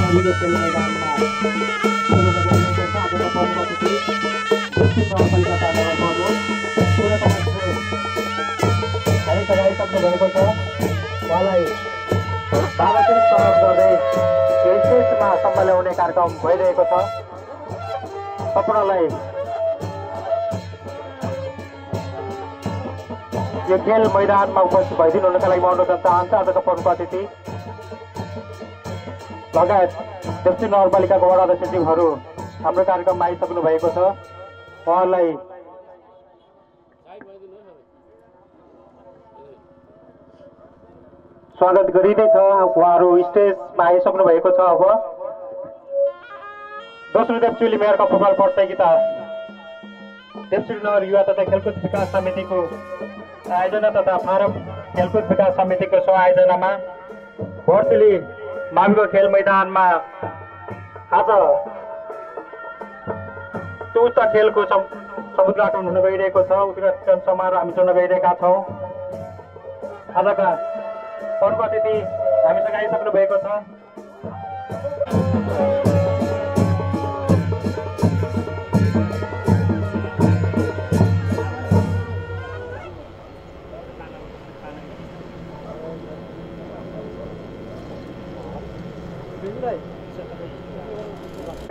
हामीले खेल मैदानमा सुरु गरिरहेको छ। आजको पर्वको तिथि दक्षिण नगरपालिका नगरको 16 मान्छे सगाइसक्नु भएको छ। उहाँलाई सार्वजनिक स्वागत गर्दै स्टेजमा सम्म ल्याउने कार्यक्रम भइरहेको छ। सम्पूर्णलाई यो खेल मैदानमा उपस्थित भइदिनु हुनका लागि म अनुरोध गर्न चाहन्छु। आजको प्रमुख अतिथि लगायत दक्षिण नगरपालिकाको वडा अध्यक्ष सचिवहरू हाम्रो कार्यक्रममा आइसक्नु भएको छ। उहाँलाई स्वागत गरिँदैछ। उहाँहरू स्टेजमा आइसक्नु भएको छ। अब दोस्रो देवचुली मेयरको फुटबल प्रतियोगिता देवचुली नगर युवा तथा खेलकुद विकास समितिको आयोजना तथा फारम खेलकुद विकास समितिको सहआयोजनामा भोरतुली माविको खेल मैदानमा आज उच्च खेलको समुद्घाटन हुन गइरहेको छ। उद्घाटन समारोह हामी जोड्न गइरहेका छौँ। आजका प्रमुख अतिथि हामीसँग आइसक्नु भएको छ।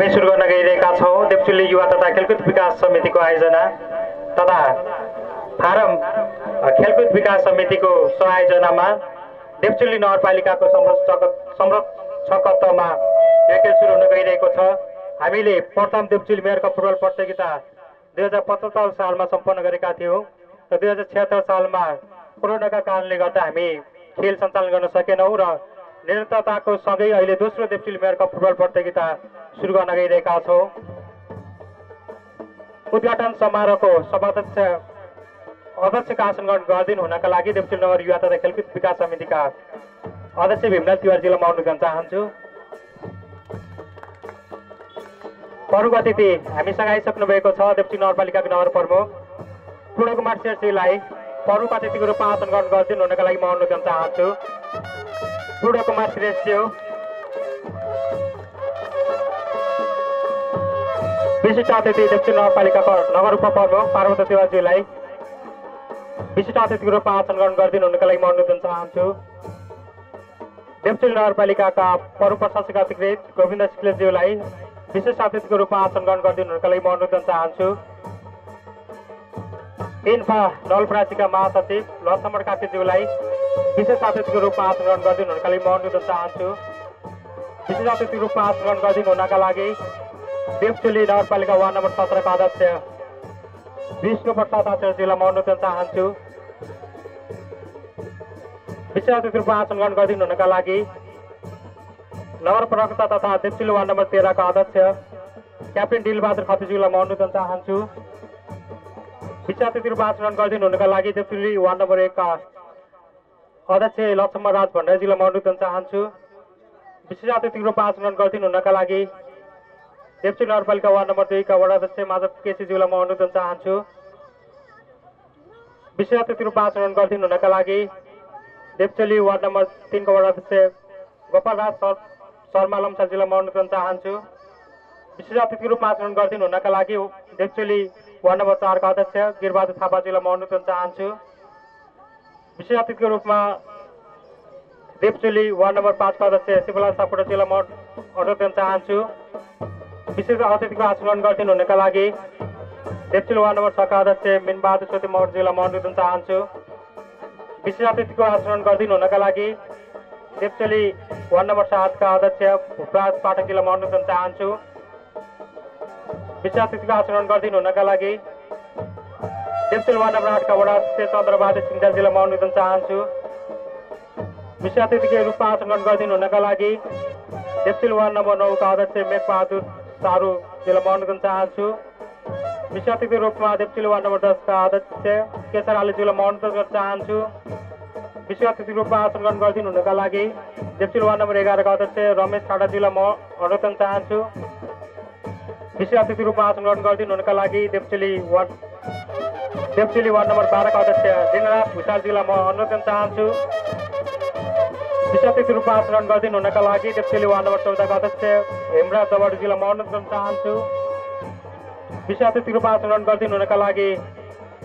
सुरु गर्न गइरहेका छौँ। देवचुली युवा तथा खेलकुद विकास समितिको आयोजना तथा फारम खेलकुद विकास समितिको सहआयोजनामा देवचुली नगरपालिकाको संरक्षकत्वमा यो खेल सुरु हुन गइरहेको छ। हामीले प्रथम देवचुली मेयरको फुटबल प्रतियोगिता 2075 सालमा सम्पन्न गरेका थियौँ र 2076 सालमा कोरोनाका कारणले गर्दा हामी खेल सञ्चालन गर्न सकेनौँ र निरन्तरताको सँगै अहिले दोस्रो देवचुली मेयरको फुटबल प्रतियोगिता सुरु गर्न गइरहेका छौँ। उद्घाटन समारोहको अध्यक्षको आसन ग्रहण गरिदिनु हुनका लागि देवचुली नगर युवा तथा खेलकुद विकास समितिका अध्यक्ष भीमलाल तिवारीजीलाई म अनुरोध गर्न चाहन्छु। प्रमुख अतिथि हामीसँग आइसक्नु भएको छ। देवचुली नगरपालिकाको नगर प्रमुख पूर्णकुमार शेरजीलाई प्रमुख अतिथिको रूपमा आसन ग्रहण गरिदिनु हुनका लागि म अनुरोध गर्न चाहन्छु। पूर्णकुमार श्रेष्ठज्यू, विशिष्ट अतिथि देवचुली नगरपालिकाको नगर उपप्रमुख पार्वती तिवारीजीलाई विशिष्ट अतिथिको रूपमा आसन ग्रहण गरिदिनु हुनका लागि म अनुरोध गर्न चाहन्छु। देवचुली नगरपालिकाका प्रमुख प्रशासक अधिकृत गोविन्द सिक्लेज्यूलाई विशेष अतिथिको रूपमा आसन ग्रहण गरिदिनु हुनका लागि म अनुरोध गर्न चाहन्छु। इन्फा नवलपरासीका महासचिव लक्ष्मण कार्कीज्यूलाई विशेष अतिथिको रूपमा आसन ग्रहण गरिदिनु हुनका लागि म अनुरोध गर्न चाहन्छु। विशेष अतिथिको रूपमा आसन ग्रहण गरिदिनु हुनका लागि देवचुली नगरपालिका वार्ड नम्बर 17 का अध्यक्ष विष्णु प्रसाद आचार्यजीलाई म अनुरोध गर्न चाहन्छु। विशेष अतिथि रूपमा आसन ग्रहण गरिदिनु हुनका लागि नगर प्रवक्ता तथा देवचुली वार्ड नम्बर 13 का अध्यक्ष क्याप्टेन दिलबहादुर खत्रीजीलाई म अनुरोध गर्न चाहन्छु। विशेष अतिथि रूपमा आसन ग्रहण गरिदिनु हुनका लागि देवचुली वार्ड नम्बर 1 का अध्यक्ष लक्ष्मण राज भण्डारीजीलाई म अनुरोध गर्न चाहन्छु। विशेष अतिथिको रूपमा आसन ग्रहण गरिदिनु हुनका लागि देवचुली नगरपालिका वार्ड नम्बर 2 का वडा अध्यक्ष माधव केसीज्यूलाई म अनुरोध गर्न चाहन्छु। विशेष अतिथि रूपमा आसन ग्रहण गरिदिनु हुनका लागि देवचुली वार्ड नम्बर 3 का वडा अध्यक्ष गोपालराज शर्मा लम्साजीलाई म अनुरोध गर्न चाहन्छु। विशेष अतिथिको रूपमा आसन ग्रहण गरिदिनु हुनका लागि देवचुली वार्ड नम्बर 4 का अध्यक्ष गिरबहादुर थापाजीलाई म अनुरोध गर्न चाहन्छु। विशेष अतिथिको रूपमा देवचुली वार्ड नम्बर 5 का अध्यक्ष शिवलाल सापकोटाजीलाई म अनुरोध गर्न चाहन्छु। विशेष अतिथिको आसन ग्रहण गरिदिनु हुनका लागि देवचुली वार्ड नम्बर 6 का अध्यक्ष मिनबहादुर सोती मौर्यजीलाई म अनुरोध गर्न चाहन्छु। विशेष अतिथिको आसन ग्रहण गरिदिनु हुनका लागि देवचुली वार्ड नम्बर 7 का अध्यक्ष भूपराज पाठकजीलाई म अनुरोध गर्न चाहन्छु। विशेष अतिथिको आसन ग्रहण गरिदिनु हुनका लागि देवचुली वार्ड नम्बर 8 का वडा अध्यक्ष चन्द्रबहादुर सिंहजीलाई म अनुरोध गर्न चाहन्छु। विशेष अतिथिको रूपमा आसन ग्रहण गरिदिनु हुनका लागि देवचुली वार्ड नम्बर 9 का अध्यक्ष मेघबहादुर सारूजीलाई म अनुरोध गर्न चाहन्छु। विशेष अतिथिको रूपमा देवचुली वार्ड नम्बर 10 का अध्यक्ष केशर आलीज्यूलाई म अनुरोध गर्न चाहन्छु। विशेष अतिथिको रूपमा आसन ग्रहण गरिदिनु हुनका लागि देवचुली वार्ड नम्बर 11 का अध्यक्ष रमेश खाडाजीलाई म अनुरोध गर्न चाहन्छु। विशेष अतिथि रूपमा आसन ग्रहण गरिदिनु हुनका लागि देवचुली वार्ड नम्बर 12 का अध्यक्ष दिनराज भुषालजीलाई म अनुरोध गर्न चाहन्छु। विशेष अतिथि रूपमा आचरण गरिदिनु हुनका लागि देप्चेली वार्ड नम्बर 14 का अध्यक्ष हेमराज दवाडी जिल्लामा अनुरोध गर्न चाहन्छु। विशेष अतिथि रूपमा आचरण गरिदिनु हुनका लागि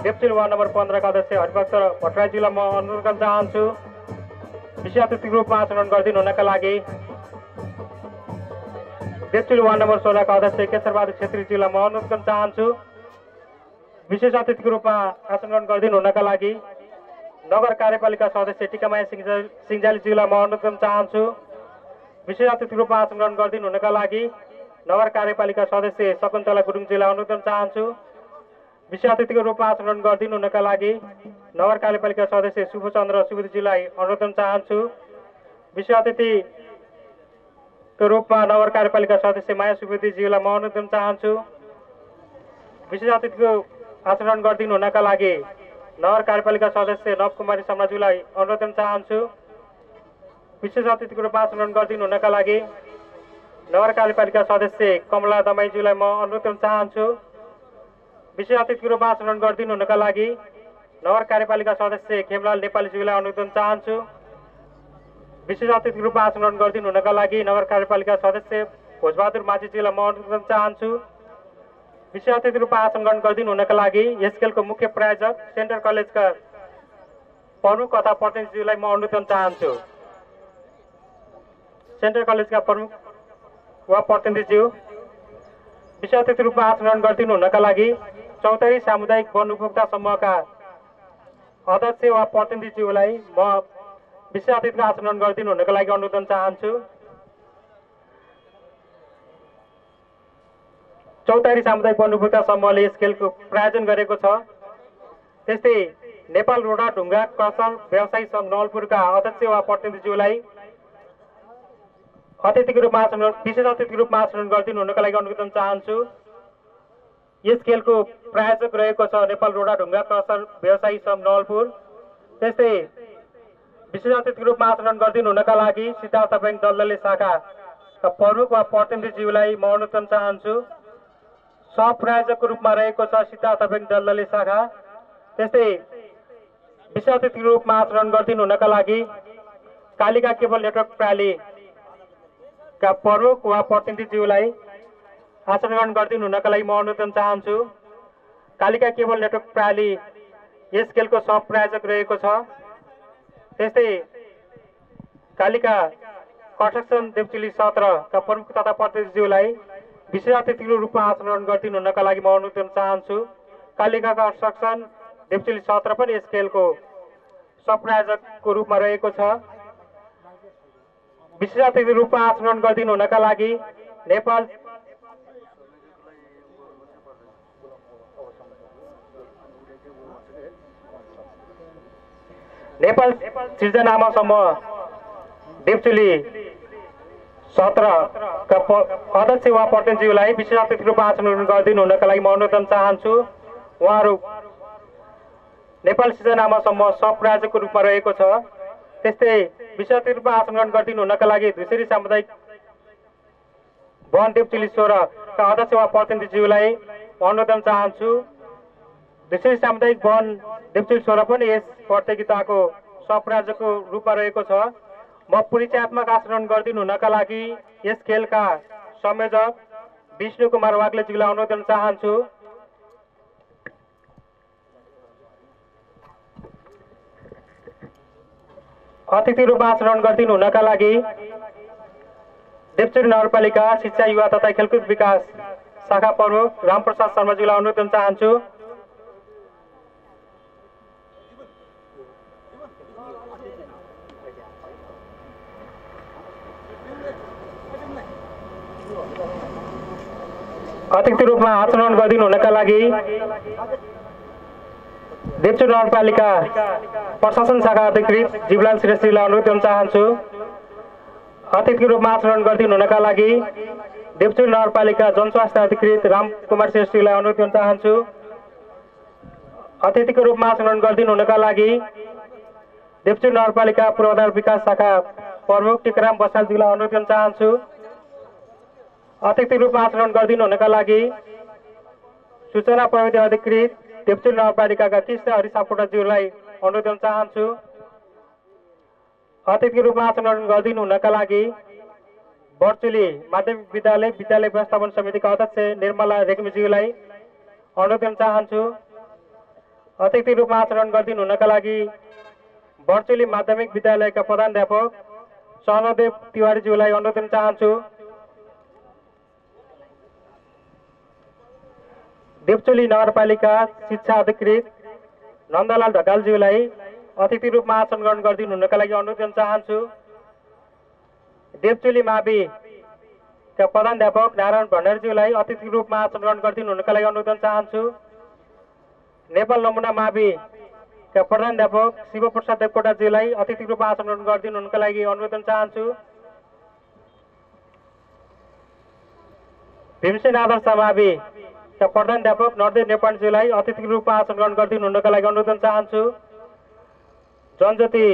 देप्चेली वार्ड नम्बर 15 का अध्यक्ष हरिभक्त भट्टराई जिल्लामा अनुरोध गर्न चाहन्छु। विशेष अतिथि रूपमा आचरण गरिदिनु हुनका लागि देप्चेली वार्ड नम्बर 16 का अध्यक्ष केशरबहादुर छेत्री जिल्लामा अनुरोध गर्न चाहन्छु। विशेष अतिथिको रूपमा आचरण गरिदिनु हुनका लागि नगर कार्यपालिका सदस्य टिकामाया सिंहजाली जिल्लामा अनुरोध गर्न चाहन्छु। विशेष अतिथिको रूपमा आचरण गरिदिनु हुनका लागि नगर कार्यपालिका सदस्य शकुन्तला गुरुङ जिल्ला अनुरोध गर्न चाहन्छु। विशेष अतिथिको रूपमा आचरण गरिदिनु हुनका लागि नगर कार्यपालिका सदस्य शुभचन्द्र सुवेदी जिल्ला अनुरोध गर्न चाहन्छु। विशेष अतिथिको रूपमा नगर कार्यपालिका सदस्य माया सुवेदी जिल्लामा अनुरोध गर्न चाहन्छु। विशेष अतिथिको आचरण गरिदिनु हुनका लागि नगर कार्यपालिका सदस्य नवकुमारी सम्राज्यूलाई अनुरोध गर्न चाहन्छु। विशेष अतिथिको रूपमा आचरण गरिदिनु हुनका लागि नगर कार्यपालिका सदस्य कमला दमाईज्यूलाई म अनुरोध गर्न चाहन्छु। विशेष अतिथिको रूपमा आचरण गरिदिनु हुनका लागि नगर कार्यपालिका सदस्य खेमलाल नेपालीज्यूलाई अनुरोध गर्न चाहन्छु। विशेष अतिथिको रूपमा आचरण गरिदिनु हुनका लागि नगर कार्यपालिका सदस्य भोजबहादुर माझीज्यूलाई म अनुरोध गर्न चाहन्छु। विशेष अतिथि रूपमा आचरण गरिदिनु हुनका लागि यस खेलको मुख्य प्रायोजक सेन्ट्रल कलेजका प्रमुख तथा प्रतिनिधिज्यूलाई म अनुरोध गर्न चाहन्छु। सेन्ट्रल कलेजका प्रमुख वा प्रतिनिधिज्यू विशेष अतिथि रूपमा आचरण गरिदिनु हुनका लागि चौतारी सामुदायिक वन उपभोक्ता समूहका अध्यक्ष वा प्रतिनिधिज्यूलाई म विशेष अतिथिको आचरण गरिदिनु हुनका लागि अनुरोध गर्न चाहन्छु। चौतारी सामुदायिक वन उपभोक्ता समूहले यस खेलको प्रायोजन गरेको छ। त्यस्तै नेपाल रोडा ढुङ्गा क्रसर व्यवसायी सङ्घ नवलपुरका अध्यक्ष वा प्रतिनिधिज्यूलाई अतिथिको रूपमा आचरण विशेष अतिथिको रूपमा आचरण गरिदिनु हुनका लागि अनुरोध गर्न चाहन्छु। यस खेलको प्रायोजक रहेको छ नेपाल रोडा ढुङ्गा क्रसर व्यवसायी सङ्घ नवलपुर। त्यस्तै विशेष अतिथिको रूपमा आचरण गरिदिनु हुनका लागि सिद्धार्थ ब्याङ्क दल्दले शाखाका प्रमुख वा प्रतिनिधिज्यूलाई म अनुरोध गर्न चाहन्छु। सहप्रायोजकको रूपमा रहेको छ सिद्धार्थ ब्याङ्क दल्दले शाखा। त्यस्तै विशेष अतिथिको रूपमा आचरण गरिदिनु हुनका लागि कालिका केबल नेटवर्क प्रणालीका प्रमुख वा प्रतिनिधिज्यूलाई आचरण गरिदिनु हुनका लागि म अनुरोध गर्न चाहन्छु। कालिका केबल नेटवर्क प्रणाली यस खेलको सहप्रायोजक रहेको छ। त्यस्तै कालिका कन्स्ट्रक्सन देवचुली 17 का प्रमुख तथा प्रतिनिधिज्यूलाई विशेष अतिथिको रूपमा आचरण गरिदिनु हुनका लागि म अनुरोध गर्न चाहन्छु। कालिका कन्स्ट्रक्सन देवचुली 17 पनि यस खेलको सहप्रायोजकको रूपमा रहेको छ। विशेष अतिथिको रूपमा आचरण गरिदिनु हुनका लागि नेपाल सृजनामा समूह देवचुली 17 का अध्यक्ष वा प्रतिनिधिज्यूलाई विशेष अतिथिको रूपमा आचरण गरिदिनु हुनका लागि म अनुरोध गर्न चाहन्छु। उहाँहरू नेपाल सृजनामा समूह सहप्रायोजकको रूपमा रहेको छ। त्यस्तै विशेष अतिथिको रूपमा आचरण गरिदिनु हुनका लागि धुसेरी सामुदायिक वन देवचुली 16 का अध्यक्ष वा प्रतिनिधिज्यूलाई म अनुरोध गर्न चाहन्छु। धुसेरी सामुदायिक वन देवचुली 16 पनि यस प्रतियोगिताको सहप्रायोजकको रूपमा रहेको छ। म परिचयात्मक आचरण गरिदिनु हुनका लागि यस खेलका संयोजक विष्णु कुमार वाग्लेज्यूलाई अनुरोध गर्न चाहन्छु। अतिथि रूपमा आचरण गरिदिनु हुनका लागि देवचुली नगरपालिका शिक्षा युवा तथा खेलकुद विकास शाखा प्रमुख रामप्रसाद शर्माज्यूलाई अनुरोध गर्न चाहन्छु। अतिथि रूपमा आचरण गरिदिनु हुनका लागि देवचुली नगरपालिका प्रशासन शाखा अधिकृत जीवलाल श्रेष्ठजीलाई अनुरोध गर्न चाहन्छु। अतिथिको रूपमा आचरण गरिदिनु हुनका लागि देवचुली नगरपालिका जनस्वास्थ्य अधिकृत रामकुमार श्रेष्ठजीलाई अनुरोध गर्न चाहन्छु। अतिथिको रूपमा आचरण गरिदिनु हुनका लागि देवचुली नगरपालिका पूर्वाधार विकास शाखा प्रमुख टिकाराम बसालज्यूलाई अनुरोध गर्न चाहन्छु। अतिथि रूपमा आचरण गरिदिनु हुनका लागि सूचना प्रविधि अधिकृत देवचुली नगरपालिकाका कृष्ण हरि सापकोटाज्यूलाई अनुरोध गर्न चाहन्छु। अतिथिको रूपमा आसन ग्रहण गरिदिनु हुनका लागि बर्चुली माध्यमिक विद्यालय व्यवस्थापन समितिका अध्यक्ष निर्मला रेग्मीज्यूलाई अनुरोध गर्न चाहन्छु। अतिथि रूपमा आसन ग्रहण गरिदिनु हुनका लागि बर्चुली माध्यमिक विद्यालयका प्रधानाध्यापक सहदेव तिवारीज्यूलाई अनुरोध गर्न चाहन्छु। देवचोली नगरपालिका शिक्षा अधिकृत नन्दलाल ढकालज्यूलाई अतिथि रूपमा आसन ग्रहण गरिदिनु हुनका लागि अनुरोध गर्न चाहन्छु। देवचोली माविका प्रधानाध्यापक नारायण भण्डारीज्यूलाई अतिथि रूपमा आसन ग्रहण गरिदिनु हुनका लागि अनुरोध गर्न चाहन्छु। नेपाल नमुना माविका प्रधानाध्यापक शिवप्रसाद देवकोटाज्यूलाई अतिथि रूपमा आसन ग्रहण गरिदिनु हुनका लागि अनुरोध गर्न चाहन्छु। भीमसेन आदर्श माविका प्रधानाध्यापक नरदेव नेपालज्यूलाई अतिथि रूपमा आसन ग्रहण गरिदिनु हुनका लागि अनुरोध गर्न चाहन्छु। जनज्योति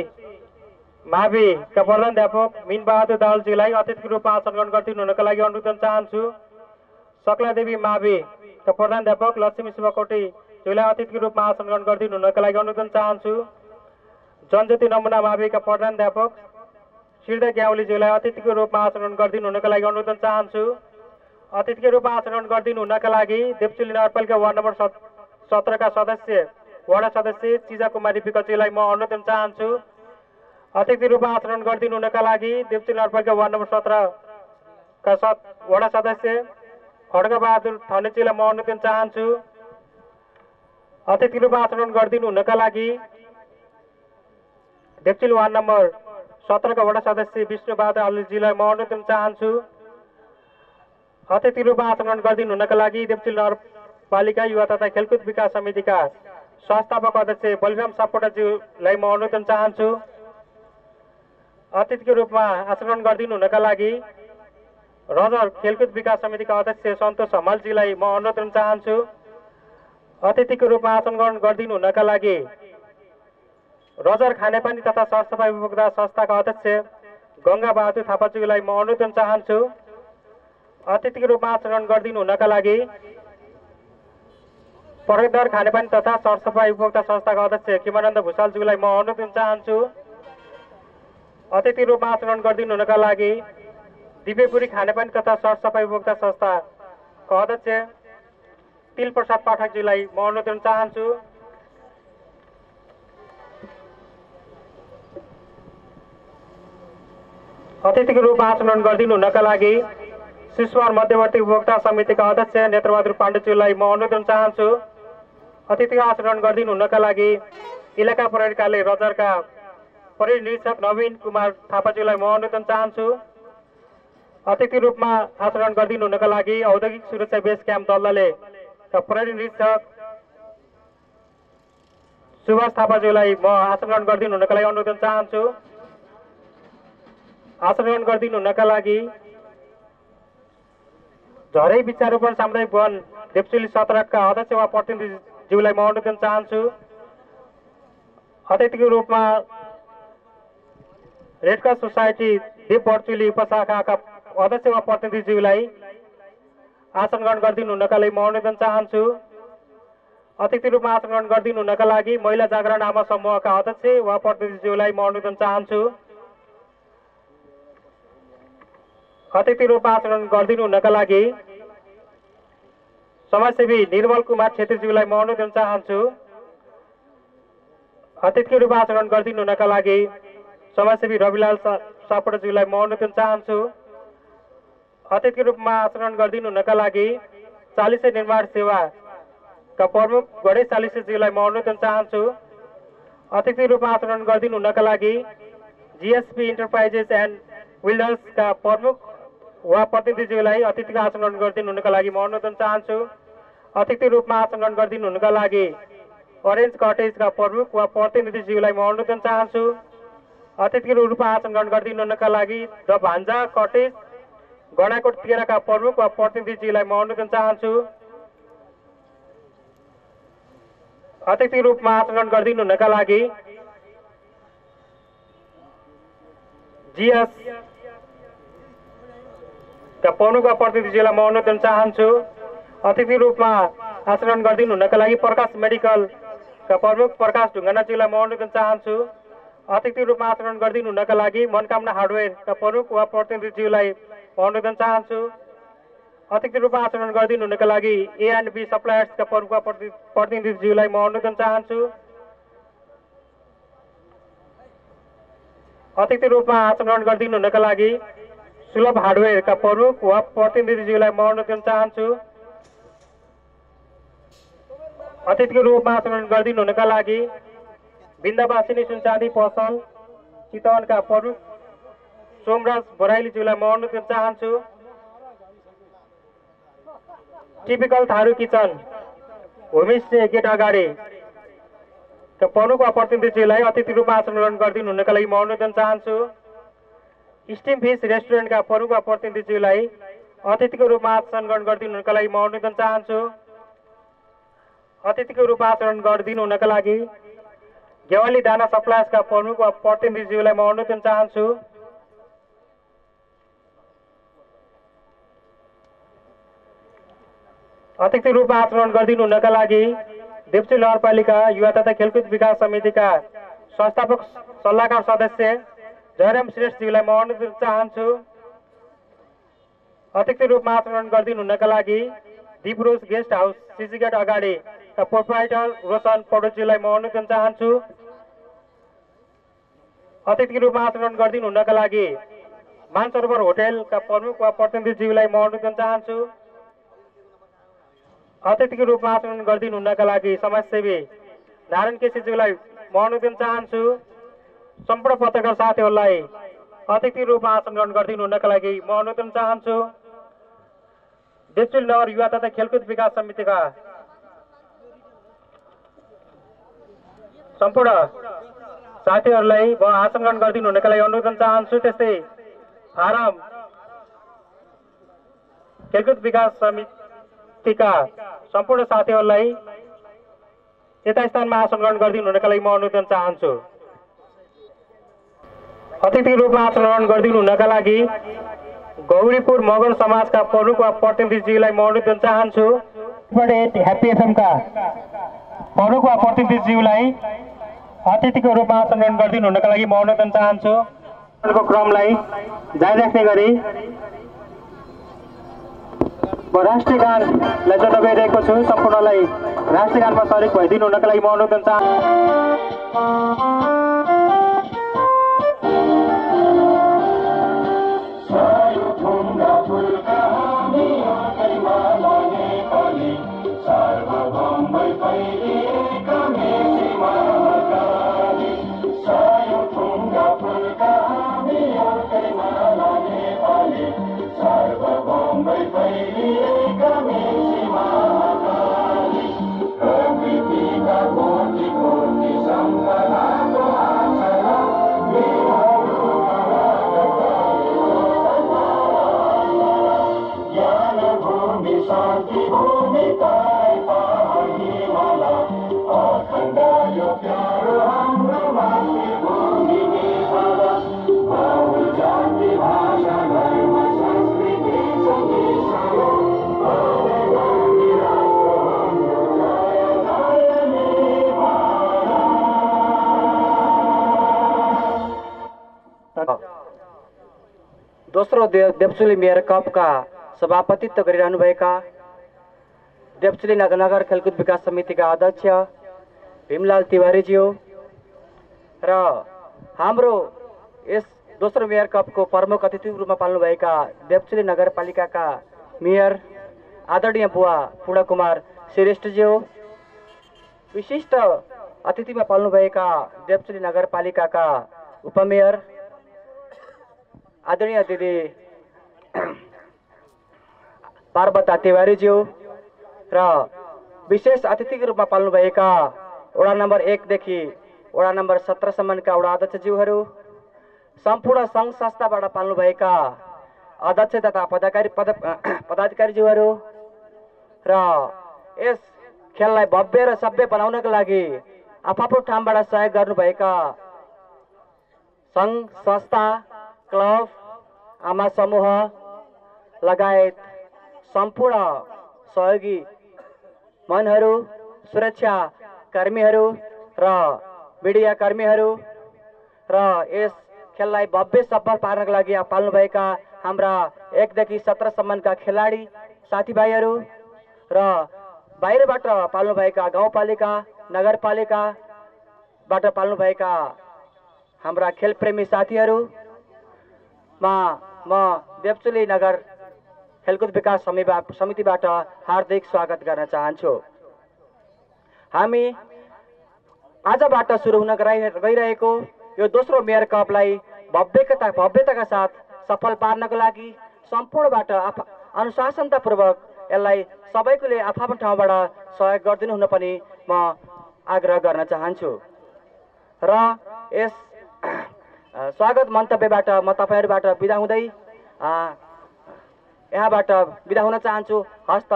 माविका प्रधानाध्यापक मीनबहादुर दाहालज्यूलाई अतिथि रूपमा आसन ग्रहण गरिदिनु हुनका लागि अनुरोध गर्न चाहन्छु। सकलादेवी माविका प्रधानाध्यापक लक्ष्मी शिवकोटीज्यूलाई अतिथि रूपमा आसन ग्रहण गरिदिनु हुनका लागि अनुरोध गर्न चाहन्छु। जनज्योति नमुना माविका प्रधानाध्यापक श्रीधर ग्याउलीज्यूलाई अतिथिको रूपमा आसन ग्रहण गरिदिनु हुनका लागि अनुरोध गर्न चाहन्छु। अतिथिको रूपमा आसन ग्रहण गरिदिनु हुनका लागि देवचोली नगरपालिका वार्ड नम्बर 17 का वडा सदस्य चिजा कुमारी विकज्यूलाई म अनुरोध गर्न चाहन्छु। अतिथि रूपमा आसन ग्रहण गरिदिनु हुनका लागि देवचोली नगरपालिका वार्ड नम्बर 17 का वडा सदस्य खड्गबहादुर थनेज्यूलाई म अनुरोध गर्न चाहन्छु। अतिथि रूपमा आसन ग्रहण गरिदिनु हुनका लागि देवचोली वार्ड नम्बर 17 का वडा सदस्य विष्णुबहादुर आलुज्यूलाई म अनुरोध गर्न चाहन्छु। अतिथि रूपमा आसन ग्रहण गरिदिनु हुनका लागि देवचोली नगरपालिका युवा तथा खेलकुद विकास समितिका संस्थापक अध्यक्ष बलिराम सापकोटाज्यूलाई म अनुरोध गर्न चाहन्छु। अतिथिको रूपमा आसन ग्रहण गरिदिनु हुनका लागि रजर खेलकुद विकास समितिका अध्यक्ष सन्तोष हमालज्यूलाई म अनुरोध गर्न चाहन्छु। अतिथिको रूपमा आसन ग्रहण गरिदिनु हुनका लागि रजर खानेपानी तथा सरसफाई उपभोक्ता संस्थाका अध्यक्ष गंगा बहादुर थापाज्यूलाई म अनुरोध गर्न चाहन्छु। अतिथिको रूपमा आसन ग्रहण गरिदिनु हुनका लागि प्रवेशद्वार खानेपानी तथा सरसफाई उपभोक्ता संस्थाका अध्यक्ष किमानन्द भूषालज्यूलाई म अनुरोध गर्न चाहन्छु। अतिथि रूपमा आसन ग्रहण गरिदिनु हुनका लागि दिव्यपुरी खानेपानी तथा सरसफाई उपभोक्ता संस्थाका अध्यक्ष तिल प्रसाद पाठकज्यूलाई म अनुरोध गर्न चाहन्छु। अतिथिको रूपमा आसन ग्रहण गरिदिनु हुनका लागि शिशुवार मध्यवर्ती उपभोक्ता समितिका अध्यक्ष नेत्रबहादुर पाण्डेज्यूलाई म अनुरोध गर्न चाहन्छु। अतिथिको आसन ग्रहण गरिदिनु हुनका लागि इलाका प्रहरी कार्यालय रजरका प्रहरी निरीक्षक नवीन कुमार थापाज्यूलाई म अनुरोध गर्न चाहन्छु। अतिथि रूपमा आसन ग्रहण गरिदिनु हुनका लागि औद्योगिक सुरक्षा बेस क्याम्प दल्लालेका प्रहरी निरीक्षक सुभाष थापाज्यूलाई म आसन ग्रहण गरिदिनु हुनका लागि अनुरोध गर्न चाहन्छु। आसन ग्रहण गरिदिनु हुनका लागि झरै वृक्षारोपण सामुदायिक भवन देवचोली 17 का अध्यक्ष वा प्रतिनिधिज्यूलाई म अनुरोध गर्न चाहन्छु। अतिथिको रूपमा रेडक्रस सोसाइटी देव बर्चुली उपशाखाका अध्यक्ष वा प्रतिनिधिज्यूलाई आसन ग्रहण गरिदिनु हुनका लागि म अनुरोध गर्न चाहन्छु। अतिथि रूपमा आसन ग्रहण गरिदिनु हुनका लागि महिला जागरण आमा समूहका अध्यक्ष वा प्रतिनिधिज्यूलाई म अनुरोध गर्न चाहन्छु। अतिथि रूपमा आसन ग्रहण गरिदिनु हुनका लागि समाजसेवी निर्मल कुमार छेत्रीज्यूलाई म अनुरोध गर्न चाहन्छु। अतिथिको रूपमा आसन ग्रहण गरिदिनु हुनका लागि समाजसेवी रविलाल सापकोटाज्यूलाई म अनुरोध गर्न चाहन्छु। अतिथिको रूपमा आसन ग्रहण गरिदिनु हुनका लागि चालिसे निर्माण सेवाका प्रमुख गणेश चालिसेज्यूलाई म अनुरोध गर्न चाहन्छु। अतिथि रूपमा आसन ग्रहण गरिदिनु हुनका लागि जीएसपी इन्टरप्राइजेस एन्ड बिल्डर्सका प्रमुख वा प्रतिनिधिज्यूलाई अतिथिको आसन ग्रहण गरिदिनु हुनका लागि म अनुरोध गर्न चाहन्छु। अतिथि रूपमा आसन ग्रहण गरिदिनु हुनका लागि अरेन्ज कटेजका प्रमुख वा प्रतिनिधिज्यूलाई म अनुरोध गर्न चाहन्छु। अतिथिको रूपमा आसन ग्रहण गरिदिनु हुनका लागि द भान्जा कटेज गणाकोट तेह्रका प्रमुख वा प्रतिनिधिज्यूलाई म अनुरोध गर्न चाहन्छु। अतिथि रूपमा आसन ग्रहण गरिदिनु हुनका लागि जीएस का प्रमुख वा प्रतिनिधिज्यूलाई म अनुरोध गर्न चाहन्छु। अतिथि रूपमा आसन ग्रहण गरिदिनु हुनका लागि प्रकाश मेडिकल का प्रमुख प्रकाश ढुङ्गानाज्यूलाई म अनुरोध गर्न चाहन्छु। अतिथि रूपमा आचरण गरिदिनु हुनका लागि मनोकामना हार्डवेयरका प्रमुख वा प्रतिनिधिज्यूलाई अनुरोधन चाहन्छु। अतिथि रूपमा आचरण गरिदिनु हुनका लागि A&B सप्लायर्सका प्रमुख वा प्रतिनिधिज्यूलाई म अनुरोधन चाहन्छु। अतिथि रूपमा आचरण गरिदिनु हुनका लागि सुलभ हार्डवेयरका प्रमुख वा प्रतिनिधिज्यूलाई म अनुरोधन चाहन्छु। अतिथिको रूपमा आचरण गरिदिनु हुनका लागि बिन्दावासिनी सुनचाँदी पसल चितवनका प्रमुख सोमराज बराइलीज्यूलाई म अनुरोधन चाहन्छु। Typical Tharu kitchen homestay gate अगाडि प्रमुख वा प्रतिनिधिज्यूलाई अतिथि रूपमा आचरण गरिदिनु हुनका लागि म अनुरोधन चाहन्छु। स्टिम फिस रेस्टुरेन्टका प्रमुख वा प्रतिनिधिज्यूलाई अतिथिको रूपमा आचरण गरिदिनु हुनका लागि म अनुरोधन चाहन्छु। अतिथिको रूपमा आचरण गरिदिनु हुनका लागि गेवाली दाना सप्लायर्सका प्रमुख वा प्रतिनिधिज्यूलाई म अनुरोधन चाहन्छु। अतिथि रूपमा आचरण गरिदिनु हुनका लागि देवचुली नगरपालिका युवा तथा खेलकुद विकास समितिका संस्थापक सल्लाहकार सदस्य जयराम श्रेष्ठज्यूलाई म अनुरोध चाहन्छु। अतिथि रूपमा आचरण गरिदिनु हुनका लागि दिपरोज गेस्ट हाउस सीसी गेट अगाडि प्रोप्राइटर रोशन पौडेलज्यूलाई म अनुरोध चाहन्छु। अतिथि रूपमा आचरण गरिदिनु हुनका लागि मानसरोवर होटेलका प्रमुख वा प्रतिनिधिज्यूलाई म अनुरोध चाहन्छु। अतिथिको रूपमा आचरण गरिदिनु हुनका लागि समाजसेवी नारायण केसीज्यूलाई म अनुरोध चाहन्छु। सम्पूर्ण पत्रकार साथीहरूलाई अतिथि रूपमा आचरण गरिदिनु हुनका लागि म अनुरोध चाहन्छु। देवचुली नगर युवा तथा खेलकुद विकास समितिका सम्पूर्ण साथीहरूलाई म आचरण गरिदिनु हुनका लागि अनुरोध चाहन्छु। त्यस्तै फारम खेलकुद विकास समितिका सम्पूर्ण साथीहरूलाई यता स्थानमा आचरण गरिदिनु हुनका लागि म अनुरोध चाहन्छु। अतिथि रूपमा आचरण गरिदिनु हुनका लागि गौरीपुर मगर समाजका प्रमुख वा प्रतिनिधिज्यूलाई म अनुरोध चाहन्छु। ह्याप्पी एफएमका प्रमुख वा प्रतिनिधिज्यूलाई अतिथिको रूपमा आचरण गरिदिनु हुनका लागि म अनुरोध चाहन्छु। क्रमलाई जारी राख्ने गरी म राष्ट्रिय गान लैजान गइरहेको छु। सम्पूर्णलाई राष्ट्रिय गानमा सरिक भइदिनु हुनका लागि म अनुरोध चाहन्छु। दोस्रो देवचुली मेयर कपका सभापतित्व गरिरहनुभएका देवचुली नगर खेलकुद विकास समितिका अध्यक्ष भीमलाल तिवारीज्यू र हाम्रो यस दोस्रो मेयर कपको प्रमुख अतिथिको रूपमा पाल्नुभएका देवचुली नगरपालिकाका मेयर आदरणीय बुवा पूर्ण कुमार श्रेष्ठज्यू, विशिष्ट अतिथिमा पाल्नुभएका देवचुली नगरपालिकाका उपमेयर आदरणीय दिदी पार्वता तिवारीज्यू र विशेष अतिथिको रूपमा पाल्नुभएका वडा नम्बर 1 देखि वडा नम्बर 17 सम्मका वडा अध्यक्षज्यूहरू, सम्पूर्ण सङ्घ संस्थाबाट पाल्नुभएका अध्यक्ष तथा पदाधिकारीज्यूहरू र यस खेललाई भव्य र सभ्य बनाउनका लागि आफ्नो ठाउँबाट सहयोग गर्नुभएका सङ्घ संस्था, क्लब, आमा समूह लगायत सम्पूर्ण सहयोगी मनहरू, सुरक्षा कर्मीहरू र मिडिया कर्मीहरू र यस खेललाई भव्य सफल पार्नको लागि पाल्नुभएका हाम्रा 1 देखि 17 सम्मका खेलाडी साथीभाइहरू र बाहिरबाट पाल्नुभएका गाउँपालिका नगरपालिकाबाट पाल्नुभएका हाम्रा खेलप्रेमी साथीहरूमा म देवचुली नगर खेलकुद विकास समितिबाट हार्दिक स्वागत गर्न चाहन्छु। हामी आजबाट सुरु हुन गइरहेको यो दोस्रो मेयर कपलाई भव्यताका साथ सफल पार्नको लागि सम्पूर्णबाट अनुशासनतापूर्वक यसलाई सबैले आफ्नो ठाउँबाट सहयोग गरिदिनु हुन पनि म आग्रह गर्न चाहन्छु र यस स्वागत मन्तव्यबाट म तपाईहरुबाट बिदा हुँदै यहाँबाट बिदा हुन चाहन्छु। हस्त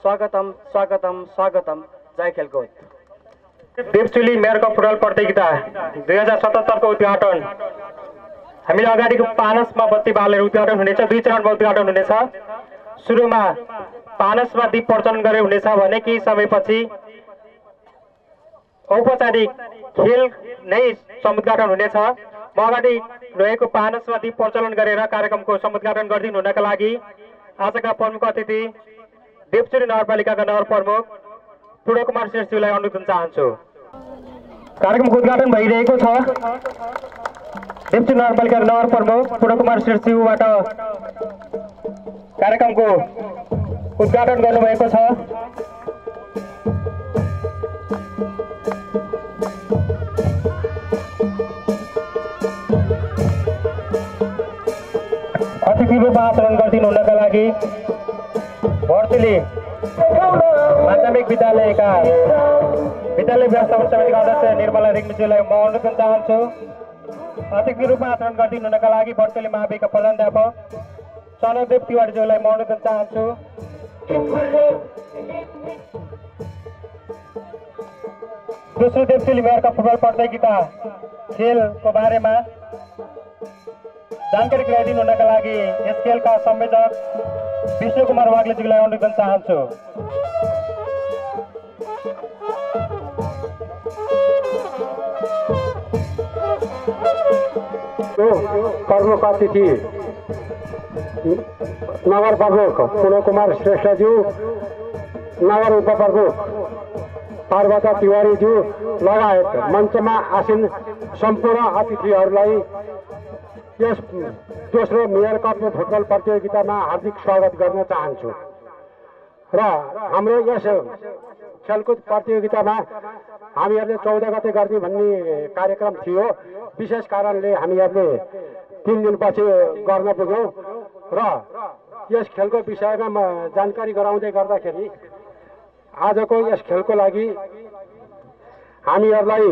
स्वागतम स्वागतम स्वागतम। जय खेलकुद। देवचुली मेयर कप फुटबल प्रतियोगिता 2077 को उद्घाटन हामीले अगाडिको पानसमा बत्ती बालेर उद्घाटन हुनेछ। 2 चरणमा उद्घाटन हुनेछ। सुरुमा पानसमा दीप प्रज्वलन गरे हुनेछ भने केही समयपछि औपचारिक खेल नै समुद्घाटन हुनेछ। म अगाडि रहेको पानसमा दीप प्रज्वलन गरेर कार्यक्रमको समुद्घाटन गरिदिनु हुनका लागि आजका प्रमुख अतिथि देवचुली नगरपालिकाका नगर प्रमुख पुरो कुमार श्रेष्ठज्यूलाई अनुरोध गर्न चाहन्छु। कार्यक्रमको उद्घाटन भइरहेको छ। देवचुली नगरपालिकाका नगर प्रमुख पुरो कुमार श्रेष्ठज्यूबाट कार्यक्रमको उद्घाटन गर्नुभएको छ। अतिथि रूपमा आचरण गरिदिनु हुनका लागि भर्चुली माध्यमिक विद्यालयका विद्यालय व्यवस्थापन समितिका अध्यक्ष निर्मला रिग्मीज्यूलाई म अनुरोध गर्न चाहन्छु। अतिथि रूपमा आचरण गरिदिनु हुनका लागि भर्चुली माविका प्रधानाध्यापक चन्द्रदेव तिवारीज्यूलाई म अनुरोध गर्न चाहन्छु। दोस्रो देवचुली मेयर कप फुटबल प्रतियोगिता खेलको बारेमा जानकारी गराइदिनु हुनका लागि यस खेलका संयोजक विष्णु कुमार वाग्लेज्यूलाई अनुरोध गर्न चाहन्छु। प्रमुख अतिथि नगर प्रमुख पुरो कुमार श्रेष्ठज्यू, नगर उपप्रमुख पार्वता तिवारीज्यू लगायत मञ्चमा आसीन सम्पूर्ण अतिथिहरूलाई यस दोस्रो मेयर कप फुटबल प्रतियोगितामा हार्दिक स्वागत गर्न चाहन्छु। र हाम्रो यस खेलकुद प्रतियोगितामा हामीहरूले 14 गते गर्ने भन्ने कार्यक्रम थियो। विशेष कारणले हामीहरूले 3 दिनपछि गर्न पुग्यौँ र यस खेलको विषयमा म जानकारी गराउँदै गर्दाखेरि आजको यस खेलको लागि हामीहरूलाई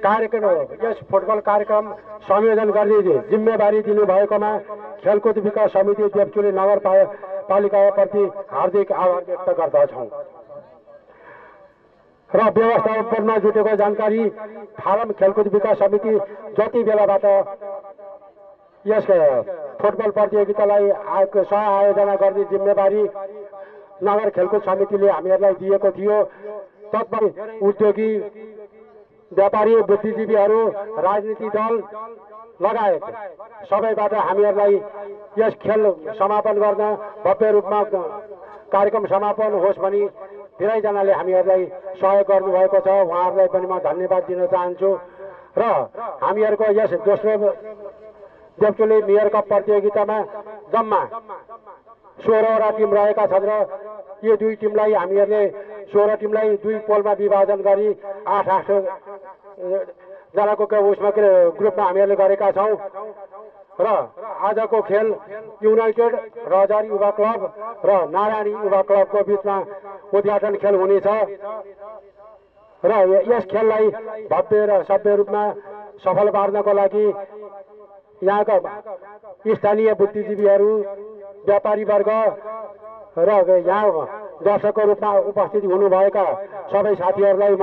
कार्यक्रम यस फुटबल कार्यक्रम संयोजन गर्ने जिम्मेवारी दिनुभएकोमा खेलकुद विकास समिति देवचुली नगरपालिकाप्रति हार्दिक आभार व्यक्त गर्दछौँ। र व्यवस्थापनमा जुटेको जानकारी फारम खेलकुद विकास समिति जति बेलाबाट यस फुटबल प्रतियोगितालाई सह आयोजना गर्ने जिम्मेवारी नगर खेलकुद समितिले हामीहरूलाई दिएको थियो। तत्कालीन उद्योगी व्यापारी बुद्धिजीवीहरू राजनीतिक दल लगायत सबैबाट हामीहरूलाई यस खेल समापन गर्न भव्य रूपमा कार्यक्रम समापन होस् भनी धेरैजनाले हामीहरूलाई सहयोग गर्नुभएको छ। उहाँहरूलाई पनि म धन्यवाद दिन चाहन्छु। र हामीहरूको यस दोस्रो देवचुली मेयर कप प्रतियोगितामा जम्मा 16वटा टिम रहेका छन् र यो 2 टिमलाई हामीहरूले 16 टिमलाई 2 पोलमा विभाजन गरी 8 जनाको उसमा ग्रुपमा हामीहरूले गरेका छौँ। र आजको खेल युनाइटेड रजार युवा क्लब र नारायणी युवा क्लबको बीचमा उद्घाटन खेल हुनेछ। र यस खेललाई भव्य र सभ्य रूपमा सफल पार्नको लागि यहाँका स्थानीय बुद्धिजीवीहरू व्यापारी वर्ग र यहाँ दर्शकको रूपमा उपस्थित हुनुभएका सबै साथीहरूलाई म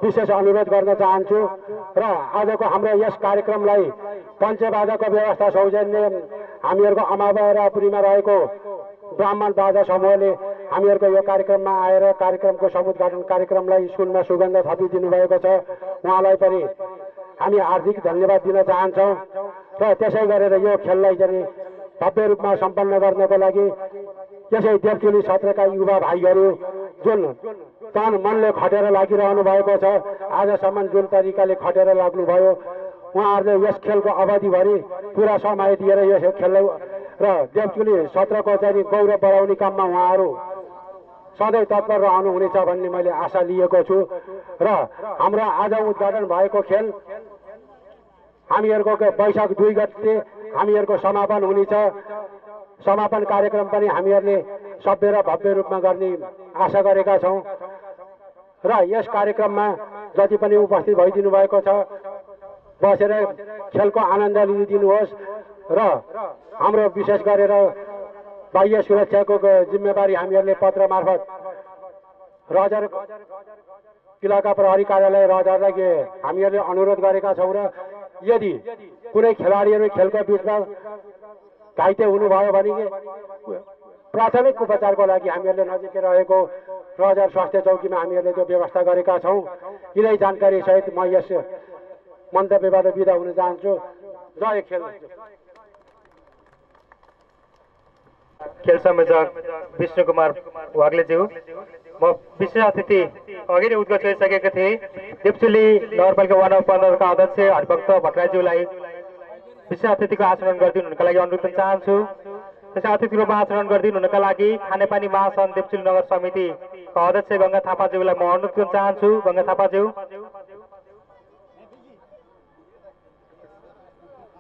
विशेष अनुरोध गर्न चाहन्छु। र आजको हाम्रो यस कार्यक्रमलाई पञ्चबाजाको व्यवस्था सौजन्य हामीहरूको अमाबापुरीमा रहेको ब्राह्मण बाजा समूहले हामीहरूको यो कार्यक्रममा आएर कार्यक्रमको समुद्घाटन कार्यक्रमलाई सुनमा सुगन्ध थपिदिनु भएको छ। उहाँलाई पनि हामी हार्दिक धन्यवाद दिन चाहन्छौँ र त्यसै गरेर यो खेललाई चाहिँ भव्य रूपमा सम्पन्न गर्नको लागि यसै देवचुली सत्रका युवा भाइहरू जुन तन मनले खटेर लागिरहनु भएको छ, आजसम्म जुन तरिकाले खटेर लाग्नुभयो, उहाँहरूले यस खेलको अवधिभरि पुरा समय दिएर यस खेललाई र देवचुली सत्रको चाहिँ गौरव बढाउने काममा उहाँहरू सधैँ तत्पर रहनुहुनेछ भन्ने मैले आशा लिएको छु। र हाम्रो आज उद्घाटन भएको खेल हामीहरूको वैशाख 2 गते हामीहरूको समापन हुनेछ। समापन कार्यक्रम पनि हामीहरूले सभ्य र भव्य रूपमा गर्ने आशा गरेका छौँ र यस कार्यक्रममा जति पनि उपस्थित भइदिनु भएको छ बसेर खेलको आनन्द लिदिनुहोस् र हाम्रो विशेष गरेर बाह्य सुरक्षाको जिम्मेवारी हामीहरूले पत्र मार्फत रजर इलाका प्रहरी कार्यालय रजरलाई हामीहरूले अनुरोध गरेका छौँ र यदि कुनै खेलाडीहरू खेलको बिचमा घाइते हुनुभयो भने प्राथमिक उपचारको लागि हामीहरूले नजिकै रहेको रजर स्वास्थ्य चौकीमा हामीहरूले त्यो व्यवस्था गरेका छौँ। यिनै जानकारी सहित म यस मन्तव्यबाट बिदा हुन चाहन्छु। जय खेल। खेल संयोजक विष्णु कुमार वाग्लेज्यू, म विशेष अतिथि अघि नै उद्घोष गरिसकेको थिएँ। देवचुली नगरपालिका वार्ड नम्बर 15 का अध्यक्ष हरिभक्त भट्टराईज्यूलाई विशेष अतिथिको आचरण गरिदिनु हुनका लागि अनुरोध गर्न चाहन्छु। त्यसै अतिथिको रूपमा आचरण गरिदिनु हुनका लागि खानेपानी महासङ्घ देवचुली नगर समितिका अध्यक्ष गङ्गा थापाज्यूलाई म अनुरोध गर्न चाहन्छु। गङ्गा थापाज्यू,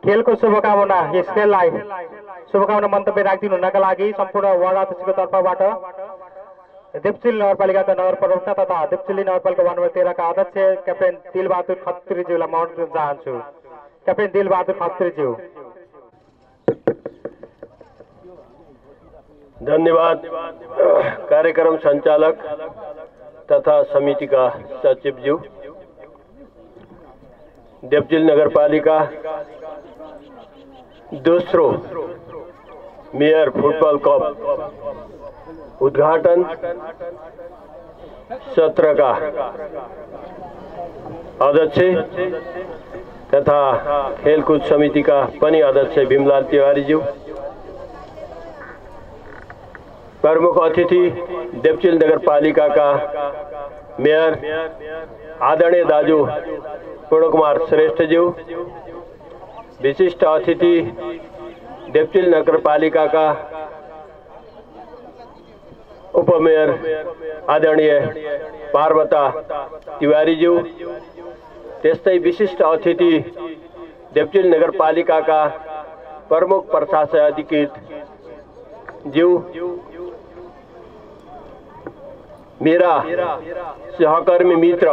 खेलको शुभकामना, यस खेललाई शुभकामना मन्तव्य राखिदिनु हुनका लागि सम्पूर्ण वार्ड अध्यक्षको तर्फबाट देवचुली नगरपालिकाका नगर प्रवक्ता तथा देवचुली नगरपालिका वार्ड नम्बर 13 का अध्यक्ष क्याप्टेन दिलबहादुर खत्रीज्यूलाई म अनुरोध गर्न चाहन्छु। क्याप्टेन दिलबहादुर खत्रीज्यू। धन्यवाद। कार्यक्रम संचालक तथा समितिका सचिवज्यू, देवचुली नगरपालिका दोस्रो मेयर फुटबल कप उद्घाटन सत्र का अध्यक्ष तथा खेलकूद समिति का पनि अध्यक्ष भीमलाल तिवारीज्यू, प्रमुख अतिथि देवचुली नगरपालिका का मेयर आदरणीय दाजु पूर्ण कुमार श्रेष्ठज्यू, विशिष्ट अतिथि देवचुली नगरपालिका का उपमेयर आदरणीय पार्वता तिवारीज्यू, त्यस्तै विशिष्ट अतिथि देवचुली नगरपालिका का प्रमुख प्रशासन अधिकृत ज्यू, मेरा सहकर्मी मित्र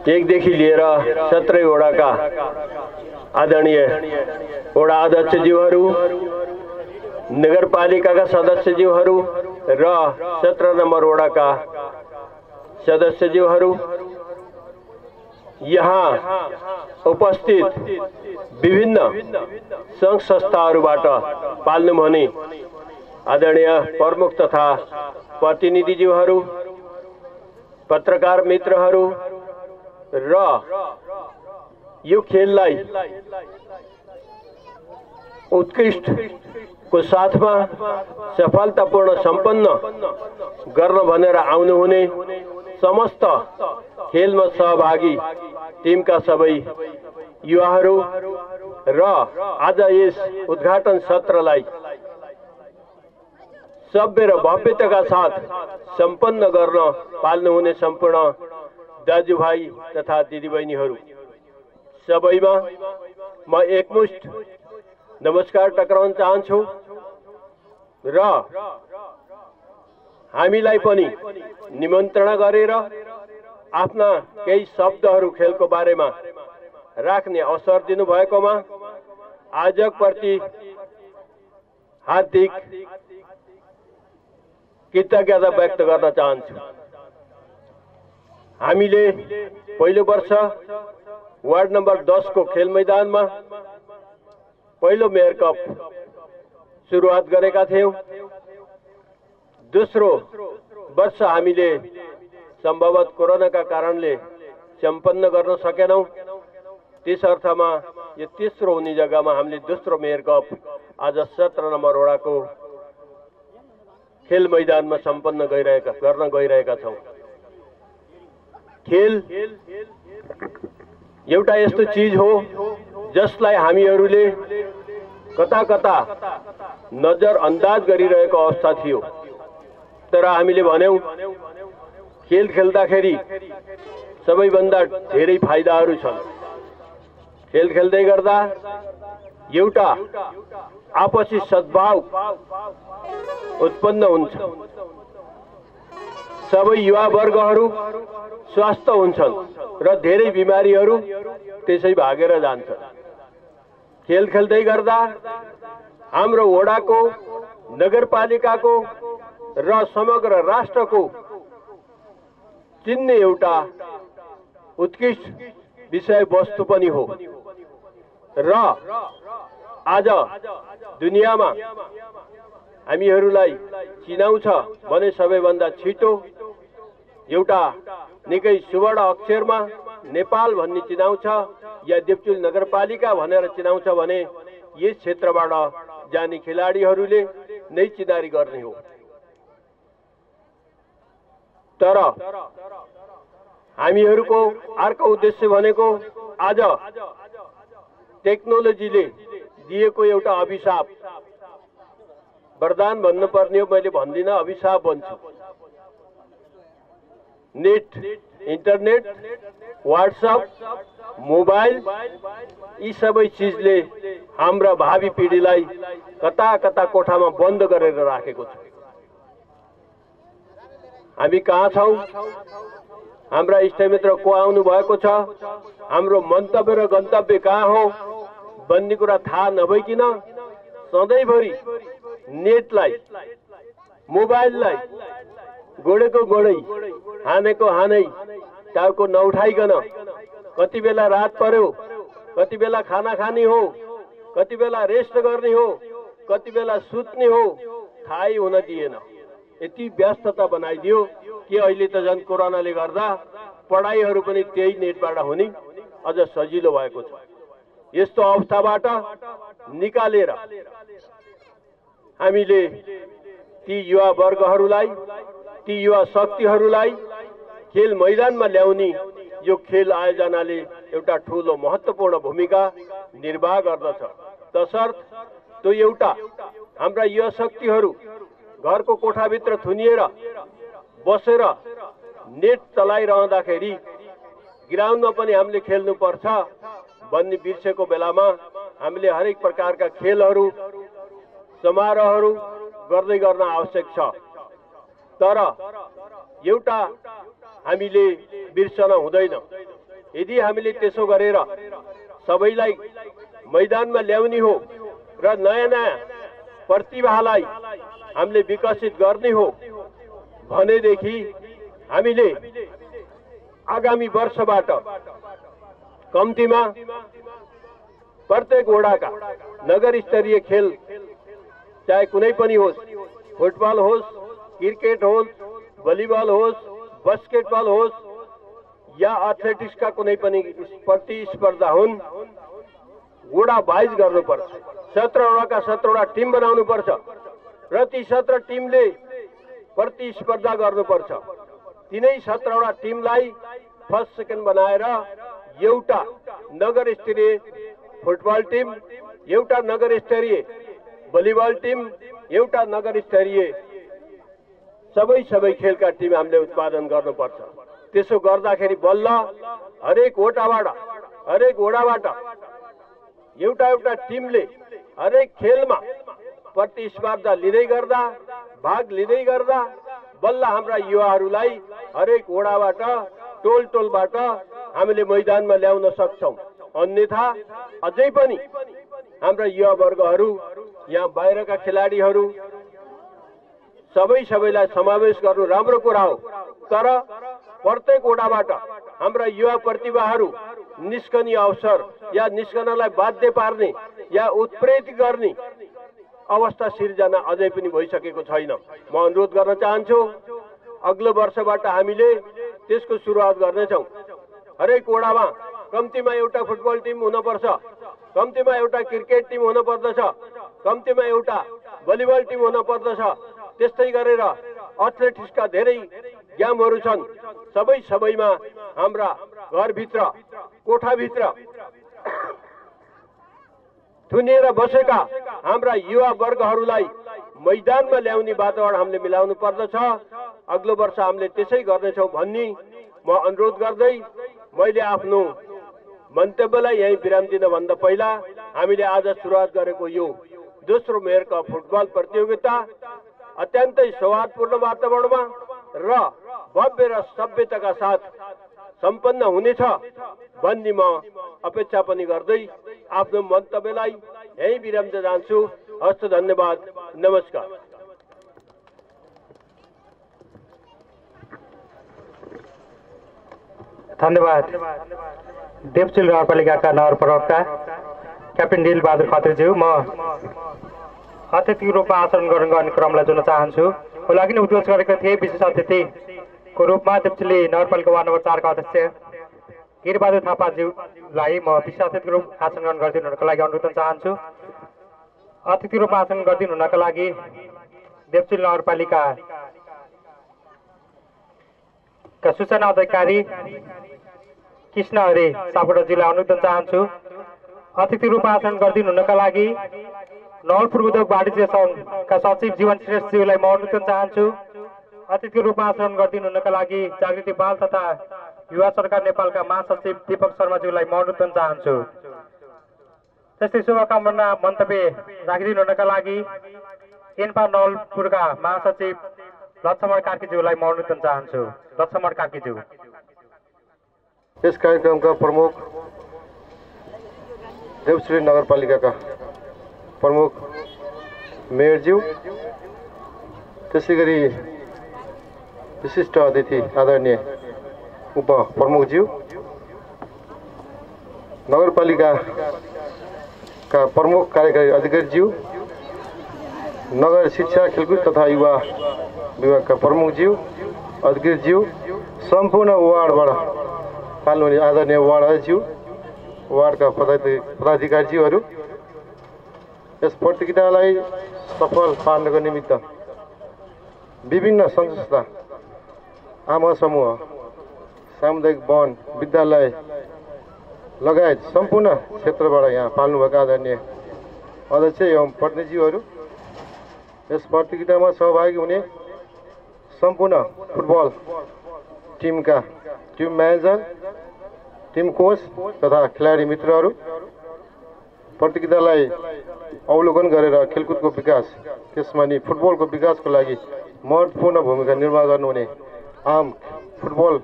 1 देखि लिएर 17 वडा का आदरणीय वडा अध्यक्षज्यूहरू, नगरपालिका का सदस्यज्यूहरू र 17 नम्बर वडा का सदस्यज्यूहरू, यहाँ उपस्थित विभिन्न संघ संस्थाहरूबाट पाल्नुहुने आदरणीय प्रमुख तथा प्रतिनिधिज्यूहरू, पत्रकार मित्रहरू र यो खेललाई उत्कृष्ट को साथमा सफलतापूर्ण सम्पन्न गर्न भनेर आउनुहुने समस्त खेलमा सहभागी टिमका सबै युवाहरू र आज यस उद्घाटन सत्रलाई सभ्य र भव्यताका साथ सम्पन्न गर्न पाल्नुहुने सम्पूर्ण दाजुभाइ तथा दिदीबहिनीहरू सबैमा म एकमुष्ट नमस्कार टक्राउन चाहन्छु र हामीलाई पनि निमन्त्रणा गरेर आफ्ना केही शब्दहरू खेलको बारेमा राख्ने अवसर दिनुभएकोमा आयोजक प्रति हार्दिक कृतज्ञता व्यक्त गर्न चाहन्छु। हामीले पहिलो वर्ष वार्ड नम्बर 10 को खेल मैदानमा पहिलो मेयर कप सुरुवात गरेका थियौं। दोस्रो वर्ष हामीले सम्भवतः कोरोनाका कारणले सम्पन्न गर्न सकेनौं। त्यस अर्थमा यो तेस्रो हुने जग्गामा हामीले दोस्रो मेयर कप आज 17 नम्बर वडाको खेल मैदानमा सम्पन्न गर्न गइरहेका छौं। खेल एउटा यस्तो चीज हो जसलाई हामीहरूले कता कता नजर अन्दाज गरिरहेको अवस्था थियो। तर हामीले भन्यौं खेल खेल्दाखेरि सबैभन्दा धेरै फाइदाहरू छन्। खेल खेल्दै गर्दा एउटा आपसी सद्भाव उत्पन्न हुन्छ। सबै युवा वर्गहरू स्वस्थ हुन्छन् र धेरै बिमारीहरू त्यसै भागेर जान्छन्। खेल खेल्दै गर्दा हाम्रो वडाको, नगरपालिकाको र समग्र राष्ट्रको चिन्ने एउटा उत्कृष्ट विषय वस्तु पनि हो र आज दुनियाँमा हामीहरूलाई चिनाउँछ भने सबैभन्दा छिटो एउटा निकै सुवर्ण अक्षरमा नेपाल भन्ने चिनाउँछ या देवचुल नगरपालिका भनेर चिनाउँछ भने यस क्षेत्रबाट जाने खेलाडीहरूले नै चिनारी गर्ने हो। तर हामीहरूको अर्को उद्देश्य भनेको आज टेक्नोलोजीले दिएको एउटा अभिशाप, वरदान भन्नुपर्ने हो, मैले भन्दिनँ, अभिशाप भन्छु। नेट, इन्टरनेट, व्हाट्सएप, मोबाइल यी सबै चिजले हाम्रा भावी पिढीलाई कता कता कोठामा बन्द गरेर राखेको छ। हामी कहाँ छौं, हाम्रा इष्टमित्र को आउनु भएको छ, हाम्रो मन्तव्य र गन्तव्य कहाँ हो भन्ने कुरा थाहा नभइकन सधैँभरि नेटलाई, मोबाइललाई गोडेको गोडै, हानेको हानै, टाउको नउठाइकन कति बेला रात पर्यो, कति बेला खाना खाने हो, कति बेला रेस्ट गर्ने हो, कति बेला सुत्ने हो, थाहै हुन दिएन। यति व्यस्तता बनाइदियो कि अहिले त झन् कोरोनाले गर्दा पढाइहरू पनि त्यही नेटबाट हुने अझ सजिलो भएको छ। यस्तो अवस्थाबाट निकालेर हामीले ती युवा वर्गहरूलाई, ती युवा शक्तिहरूलाई खेल मैदानमा ल्याउने यो खेल आयोजनाले एउटा ठूलो महत्त्वपूर्ण भूमिका निर्वाह गर्दछ। तसर्थ त्यो एउटा हाम्रा युवा शक्तिहरू घरको कोठाभित्र थुनिएर बसेर नेट चलाइरहँदाखेरि ग्राउन्डमा पनि हामीले खेल्नुपर्छ भन्ने बिर्सेको बेलामा हामीले हरेक प्रकारका खेलहरू, समारोहहरू गर्दै गर्न आवश्यक छ। तर एउटा हामीले बिर्सन हुँदैन। यदि हामीले त्यसो गरेर सबैलाई मैदानमा ल्याउने हो र नयाँ नयाँ प्रतिभालाई हामीले विकसित गर्ने हो भनेदेखि हामीले आगामी वर्षबाट कम्तीमा प्रत्येक वडाका नगर स्तरीय खेल, चाहे कुनै पनि होस्, फुटबल होस्, क्रिकेट होस्, भलिबल होस्, बास्केटबल होस् या एथलेटिक्सका कुनै पनि प्रतिस्पर्धा हुन्, वडा वाइज गर्नुपर्छ। 17 वडाका 17 वटा टिम बनाउनुपर्छ र ती 17 टिमले प्रतिस्पर्धा गर्नुपर्छ। तिनै 17 वटा टिमलाई फर्स्ट सेकेन्ड बनाएर एउटा नगर स्तरीय फुटबल टिम, एउटा नगर स्तरीय भलिबल टिम, एउटा नगर स्तरीय सबै खेलका टिम हामीले उत्पादन गर्नुपर्छ। त्यसो गर्दाखेरि बल्ल हरेक वडाबाट एउटा एउटा टिमले हरेक खेलमा प्रतिस्पर्धा लिँदै गर्दा, भाग लिँदै गर्दा बल्ल हाम्रा युवाहरूलाई हरेक वडाबाट, टोल टोलबाट हामीले मैदानमा ल्याउन सक्छौं। अन्यथा अझै पनि हाम्रा युवा वर्गहरू, यहाँ बाहिरका खेलाडीहरू सबैलाई समावेश गर्नु राम्रो कुरा हो। तर प्रत्येक वडाबाट हाम्रा युवा प्रतिभाहरू निस्कने अवसर या निस्कनलाई बाध्य पार्ने या उत्प्रेरित गर्ने अवस्था सिर्जना अझै पनि भइसकेको छैन। म अनुरोध गर्न चाहन्छु अग्लो वर्षबाट हामीले त्यसको सुरुवात गर्नेछौँ। हरेक वडामा कम्तीमा एउटा फुटबल टिम हुनुपर्छ, कम्तीमा एउटा क्रिकेट टिम हुनुपर्दछ, कम्तीमा एउटा भलिबल टिम हुनुपर्दछ। त्यस्तै गरेर एथलेटिक्सका धेरै गेमहरू छन्। सबैमा हाम्रा घरभित्र कोठाभित्र थुनिएर बसेका हाम्रा युवा वर्गहरूलाई मैदानमा ल्याउने वातावरण हामीले मिलाउनु पर्दछ। अग्लो वर्ष हामीले त्यसै गर्नेछौँ भन्ने म अनुरोध गर्दै मैले आफ्नो मन्तव्यलाई यही विराम दिनभन्दा पहिला हामीले आज सुरुवात गरेको यो दोस्रो मेयर कप फुटबल प्रतियोगिता अत्यन्तै सौहार्दपूर्ण वातावरणमा र भव्य र सभ्यताका साथ सम्पन्न हुनेछ भन्ने म अपेक्षा पनि गर्दै आफ्नो मन्तव्यलाई यही विराम दिन चाहन्छु। हस्त धन्यवाद, नमस्कार। धन्यवाद। देवचुल नगरपालिकाका नगर प्रवक्ता क्याप्टेन दिल बहादुर खत्रीज्यू, म अतिथिको रूपमा आचरण गर्ने क्रमलाई जोड्न चाहन्छु। को लागि नै उद्घोष गरेका थिए विशेष अतिथिको रूपमा देवचुली नगरपालिका वार्ड नम्बर 4 का अध्यक्ष गिरिबहादुर थापाज्यूलाई म विशेष अतिथिको रूपमा आचरण ग्रहण गरिदिनुको लागि अनुरोध गर्न चाहन्छु। अतिथि रूपमा आचरण गरिदिनु हुनका लागि देवचुली नगरपालिका का सूचना अधिकारी कृष्ण हरि सापकोटाज्यूलाई अनुरोध गर्न चाहन्छु। अतिथि रूपमा आचरण गरिदिनु हुनका लागि नवलपुर उद्योग वाणिज्य सङ्घका सचिव जीवन श्रेष्ठज्यूलाई म अनुरोध गर्न चाहन्छु। अतिथिको रूपमा आचरण गरिदिनु हुनका लागि जागृति बाल तथा युवा सरकार नेपालका महासचिव दीपक शर्माज्यूलाई म अनुरोध गर्न चाहन्छु। त्यस्तै शुभकामना मन्तव्य राखिदिनु हुनका लागि एन्पा नवलपुरका महासचिव लक्ष्मण कार्कीज्यूलाई म अनुरोध गर्न चाहन्छु। लक्ष्मण कार्कीज्यू। यस कार्यक्रमका प्रमुख देवचुली नगरपालिकाका प्रमुख मेयरज्यू, त्यसै गरी विशिष्ट अतिथि आदरणीय उप प्रमुखज्यू, नगरपालिकाका प्रमुख कार्यकारी अधिकारीज्यू, नगर शिक्षा खेलकुद तथा युवा विभागका प्रमुखज्यू, अधिकारीज्यू, सम्पूर्ण वार्डबाट पाल्नुहुने आदरणीय वार्ड अध्यक्षज्यू, वार्डका पदाधिकारीज्यूहरू, यस प्रतियोगितालाई सफल पार्नको निमित्त विभिन्न संस्था, आमा समूह, सामुदायिक वन, विद्यालय लगायत सम्पूर्ण क्षेत्रबाट यहाँ पाल्नुभएका आदरणीय अध्यक्ष एवं प्रतिनिधिज्यूहरू, यस प्रतियोगितामा सहभागी हुने सम्पूर्ण फुटबल टिमका टिम म्यानेजर, टिम कोच तथा खेलाडी मित्रहरू, प्रतियोगितालाई अवलोकन गरेर खेलकुदको विकास, त्यसमा नि फुटबलको विकासको लागि महत्त्वपूर्ण भूमिका निर्वाह गर्नुहुने आम फुटबल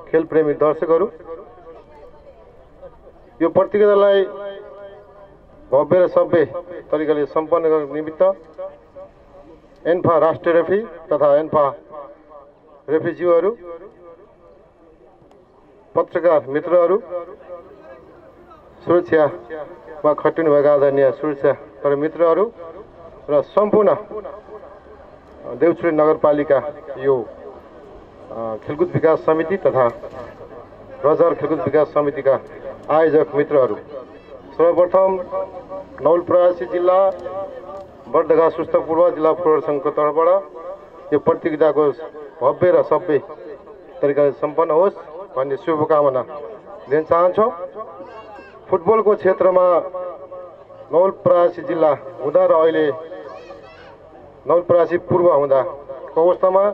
खेलप्रेमी दर्शकहरू, यो प्रतियोगितालाई भव्य र सभ्य तरिकाले सम्पन्न गर्ने निमित्त एन्फा राष्ट्रिय रेफ्री तथा एन्फा रेफ्रीज्यूहरू, पत्रकार मित्रहरू, सुरक्षामा खटिनुभएका आदरणीय सुरक्षा मित्रहरू र सम्पूर्ण देवचुली नगरपालिका यो खेलकुद विकास समिति तथा रजर खेलकुद विकास समितिका आयोजक मित्रहरू, सर्वप्रथम नवलपरासी जिल्ला बर्दघा सुस्थ पूर्व जिल्ला फुटबल सङ्घको तर्फबाट यो प्रतियोगिताको भव्य र सभ्य तरिकाले सम्पन्न होस् भन्ने शुभकामना दिन चाहन्छौँ। फुटबलको क्षेत्रमा नवलपरासी जिल्ला हुँदा र अहिले नवलपरासी पूर्व हुँदाको अवस्थामा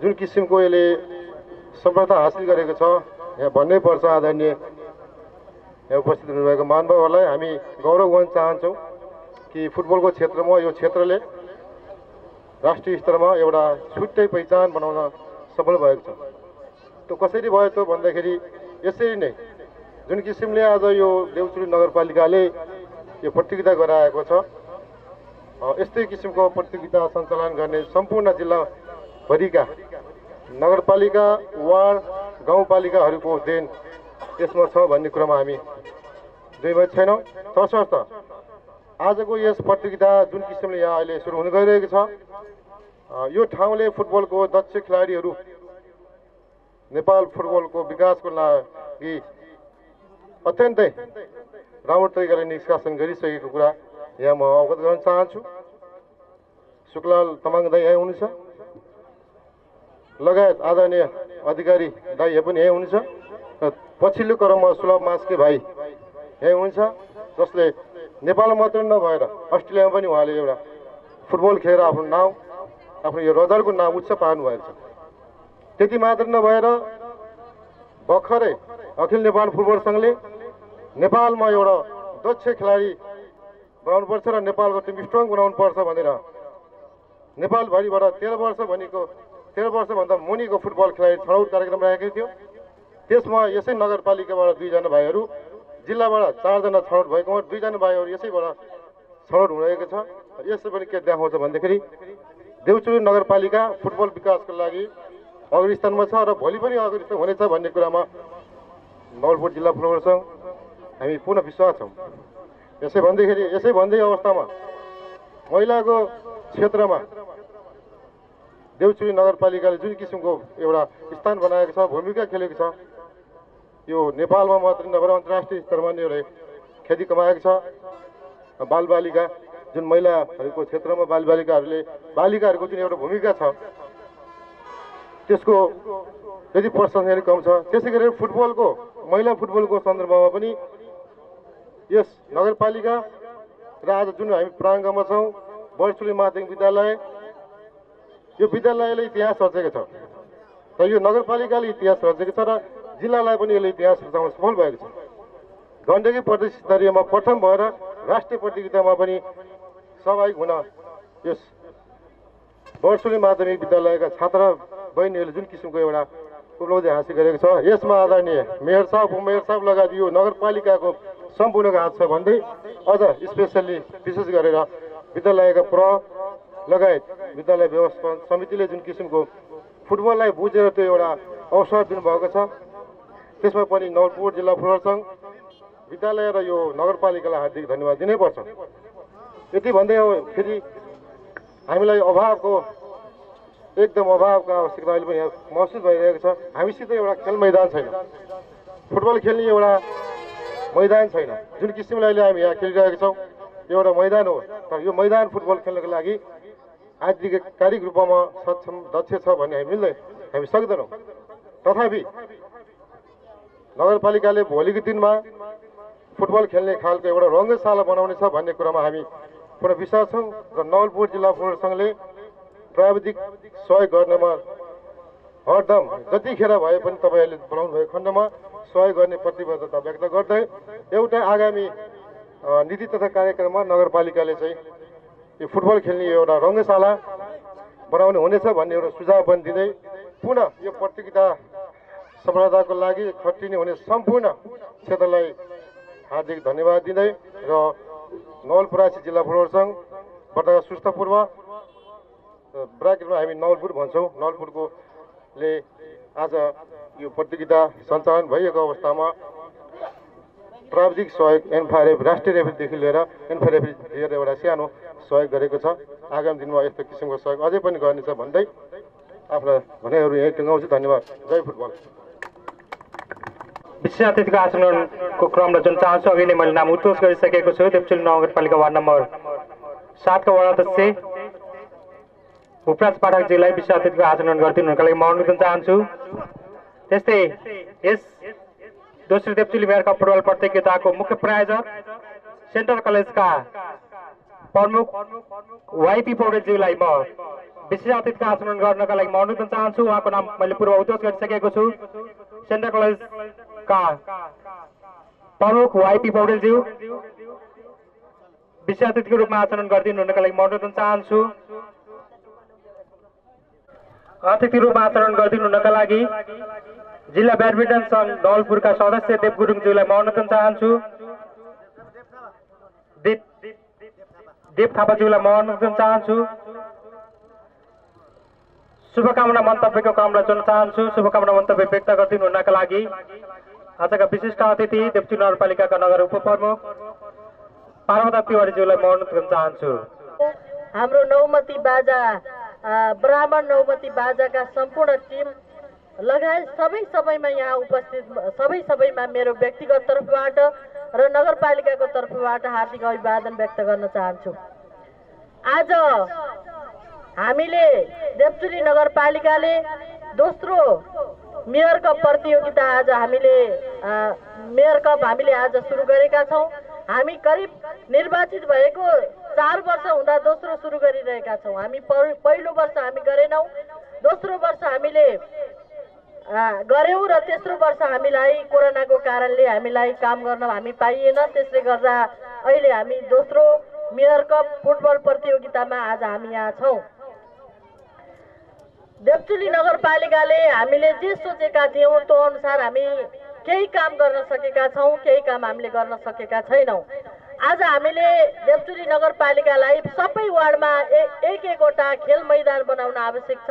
जुन किसिमको यसले सफलता हासिल गरेको छ यहाँ भन्नै पर्छ। आदरणीय यहाँ उपस्थित हुनुभएको महानुभावहरूलाई हामी गौरव गर्न चाहन्छौँ कि फुटबलको क्षेत्रमा यो क्षेत्रले राष्ट्रिय स्तरमा एउटा छुट्टै पहिचान बनाउन सफल भएको छ। त्यो कसरी भयो त भन्दाखेरि यसरी नै जुन किसिमले आज यो देवचुली नगरपालिकाले यो प्रतियोगिता गराएको छ, यस्तै किसिमको प्रतियोगिता सञ्चालन गर्ने सम्पूर्ण जिल्लाभरिका नगरपालिका, वार्ड, गाउँपालिकाहरूको देन यसमा छ भन्ने कुरामा हामी दुईमत छैनौँ। तसर्थ आजको यस प्रतियोगिता जुन किसिमले यहाँ अहिले सुरु हुन गइरहेको छ, यो ठाउँले फुटबलको दक्ष खेलाडीहरू नेपाल फुटबलको विकासको लागि अत्यन्तै राम्रो तरिकाले निष्कासन गरिसकेको कुरा यहाँ म अवगत गर्न चाहन्छु। शुक्लाल तामाङ दाई यहीँ हुनुहुन्छ, लगायत आदरणीय अधिकारी दाईहरू पनि यहीँ हुनुहुन्छ र पछिल्लो क्रममा सुलभ मास्के भाइ यहीँ हुनुहुन्छ, जसले नेपाल मात्रै नभएर अस्ट्रेलियामा पनि उहाँले एउटा फुटबल खेलेर आफ्नो यो रदरको नाम उच्च पार्नु भएको छ। त्यति मात्र नभएर भर्खरै अखिल नेपाल फुटबल सङ्घले नेपालमा एउटा दक्ष खेलाडी बनाउनुपर्छ र नेपालको टिम स्ट्रङ बनाउनुपर्छ भनेर नेपालभरिबाट 13 वर्षभन्दा मुनिको फुटबल खेलाडी छनौट कार्यक्रम राखेको थियो। त्यसमा यसै नगरपालिकाबाट 2 जना भाइहरू, जिल्लाबाट 4 जना छनौट भएकोमा 2 जना भाइहरू यसैबाट छनौट हुरहेको छ। यसले पनि के देखाउँछ भन्दाखेरि देउचुली नगरपालिका फुटबल विकासको लागि अग्रणी स्थानमा छ र भोलि पनि अग्रणी स्थान हुनेछ भन्ने कुरामा नवलपुर जिल्ला फुटबल सङ्घ हामी पुनः विश्वास छौँ। यसै भन्दै अवस्थामा महिलाको क्षेत्रमा देउचुली नगरपालिकाले जुन किसिमको एउटा स्थान बनाएको छ, भूमिका खेलेको छ, यो नेपालमा मात्रै नभएर अन्तर्राष्ट्रिय स्तरमा नै एउटा ख्याति कमाएको छ। बालबालिका जुन महिलाहरूको क्षेत्रमा बालिकाहरूको जुन एउटा भूमिका छ त्यसको यदि प्रशंसनीय कम छ। त्यसै गरी महिला फुटबलको सन्दर्भमा पनि यस नगरपालिका र आज जुन हामी प्राङ्गणमा छौँ बर्चुली माध्यमिक विद्यालय, यो विद्यालयले इतिहास रचेको छ र यो नगरपालिकाले इतिहास रचेको छ र जिल्लालाई पनि यसले इतिहास रचाउन सफल भएको छ। गण्डकी प्रदेश स्तरीयमा प्रथम भएर राष्ट्रिय प्रतियोगितामा पनि सहभागी हुन यस बर्चुली माध्यमिक विद्यालयका छात्र बहिनीहरूले जुन किसिमको एउटा उपलब्धि हासिल गरेको छ, यसमा आदरणीय मेयर साहब, उपमेयर साहब लगायत यो नगरपालिकाको सम्पूर्णको हात छ भन्दै अझ स्पेसल्ली विशेष गरेर विद्यालयका लगायत विद्यालय व्यवस्थापन समितिले जुन किसिमको फुटबललाई बुझेर त्यो एउटा अवसर दिनुभएको छ, त्यसमा पनि नवलपुर जिल्ला फुटबल सङ्घ, विद्यालय र यो नगरपालिकालाई हार्दिक धन्यवाद दिनैपर्छ। यति भन्दै फेरि हामीलाई एकदम अभावको आवश्यकता अहिले पनि यहाँ महसुस भइरहेको छ। हामीसित एउटा खेल मैदान छैन, फुटबल खेल्ने एउटा मैदान छैन। जुन किसिमले अहिले हामी यहाँ खेलिरहेका छौँ एउटा मैदान हो, तर यो मैदान फुटबल खेल्नको लागि आधिकारिक रूपमा सक्षम दक्ष छ भन्ने हामी सक्दैनौँ। तथापि नगरपालिकाले भोलिको दिनमा फुटबल खेल्ने खालको एउटा रङ्गशाला बनाउने छ भन्ने कुरामा हामी पुनः विश्वास छौँ र नवलपुर जिल्ला फुटबल सङ्घले प्राविधिक सहयोग गर्नमा हरदम जतिखेर भए पनि तपाईँहरूले बोलाउनु भएको खण्डमा सहयोग गर्ने प्रतिबद्धता व्यक्त गर्दै एउटा आगामी नीति तथा कार्यक्रममा नगरपालिकाले चाहिँ यो फुटबल खेल्ने एउटा रङ्गशाला बनाउने हुनेछ भन्ने एउटा सुझाव पनि दिँदै पुनः यो प्रतियोगिता सफलताको लागि खटिने हुने सम्पूर्ण क्षेत्रलाई हार्दिक धन्यवाद दिँदै र नवलपरासी जिल्ला फुटबल सङ्घबाट सुस्तपूर्व ब्राकेटमा हामी नवलपुर भन्छौँ, नवलपुरकोले आज यो प्रतियोगिता सञ्चालन भइएको अवस्थामा प्राविधिक सहयोग एनफारेफ राष्ट्रिय रेफ्रीदेखि लिएर एनफारेफ लिएर एउटा सानो सहयोग गरेको छ। आगामी दिनमा यस्तो किसिमको सहयोग अझै पनि गर्नेछ भन्दै आफ्ना भनाइहरू यहीँ टुङ्गाउँछु। धन्यवाद। जय फुटबल। विशेष अतिथिको आचरणको क्रमलाई जुन चाहन्छु अघि नै मैले नाम उद्घोष गरिसकेको छु। देउचुली नगरपालिका वार्ड नम्बर 7 का वडा अध्यक्ष उपराज पाठकजीलाई विशेष अतिथिको आचरण गरिदिनुका लागि म अनुरोध चाहन्छु। त्यस्तै यस दोस्रो देउचुली मेयर कप फुटबल प्रतियोगिताको मुख्य प्रायोजक सेन्ट्रल कलेजका प्रमुख वाइपी पौडेलज्यूलाई म विशेष अतिथिको आचरण गर्नका लागि म अनुरोध चाहन्छु। उहाँको नाम मैले पूर्व उद्घोष गरिसकेको छु। सेन्ट्रल कलेजका प्रमुख वाइपी पौडेलज्यू विशेष अतिथिको रूपमा आचरण गरिदिनु हुनका लागि म अनुरोध चाहन्छु। अतिथि रूपमा आचरण गरिदिनु हुनका लागि जिल्ला ब्याडमिन्टन सङ्घ नवलपुरका सदस्य देव गुरुङज्यूलाई म अनुरोध चाहन्छु। देव थापाज्यूलाई म अनुरोध चाहन्छु। शुभकामना मन्तव्यको क्रमलाई जोड्न चाहन्छु। शुभकामना मन्तव्य व्यक्त गरिदिनु हुनका लागि आजका विशिष्ट अतिथि देउचुली नगरपालिकाका नगर उपप्रमुख पार्वता तिवारीज्यूलाई म अनुरोध गर्न चाहन्छु। हाम्रो नौमती बाजा ब्राह्मण नौमती बाजाका सम्पूर्ण टिम लगायत सबैमा यहाँ उपस्थित सबैमा मेरो व्यक्तिगत तर्फबाट र नगरपालिकाको तर्फबाट हार्दिक अभिवादन व्यक्त गर्न चाहन्छु। आज हामीले देवचुली नगरपालिकाले दोस्रो मेयर कप प्रतियोगिता आज हामीले आज सुरु गरेका छौँ। हामी करिब निर्वाचित भएको 4 वर्ष हुँदा दोस्रो सुरु गरिरहेका छौँ। हामी पहिलो वर्ष हामी गरेनौँ, दोस्रो वर्ष हामीले गऱ्यौँ र तेस्रो वर्ष हामीलाई कोरोनाको कारणले हामीलाई काम गर्न हामी पाइएन। त्यसले गर्दा अहिले हामी दोस्रो मेयर कप फुटबल प्रतियोगितामा आज हामी यहाँ छौँ। देवचुली नगरपालिकाले हामीले जे सोचेका थियौँ त्यो अनुसार हामी केही काम गर्न सकेका छौँ, केही काम हामीले गर्न सकेका छैनौँ। आज हामीले देवचुली नगरपालिकालाई सबै वार्डमा एकवटा खेल मैदान बनाउन आवश्यक छ।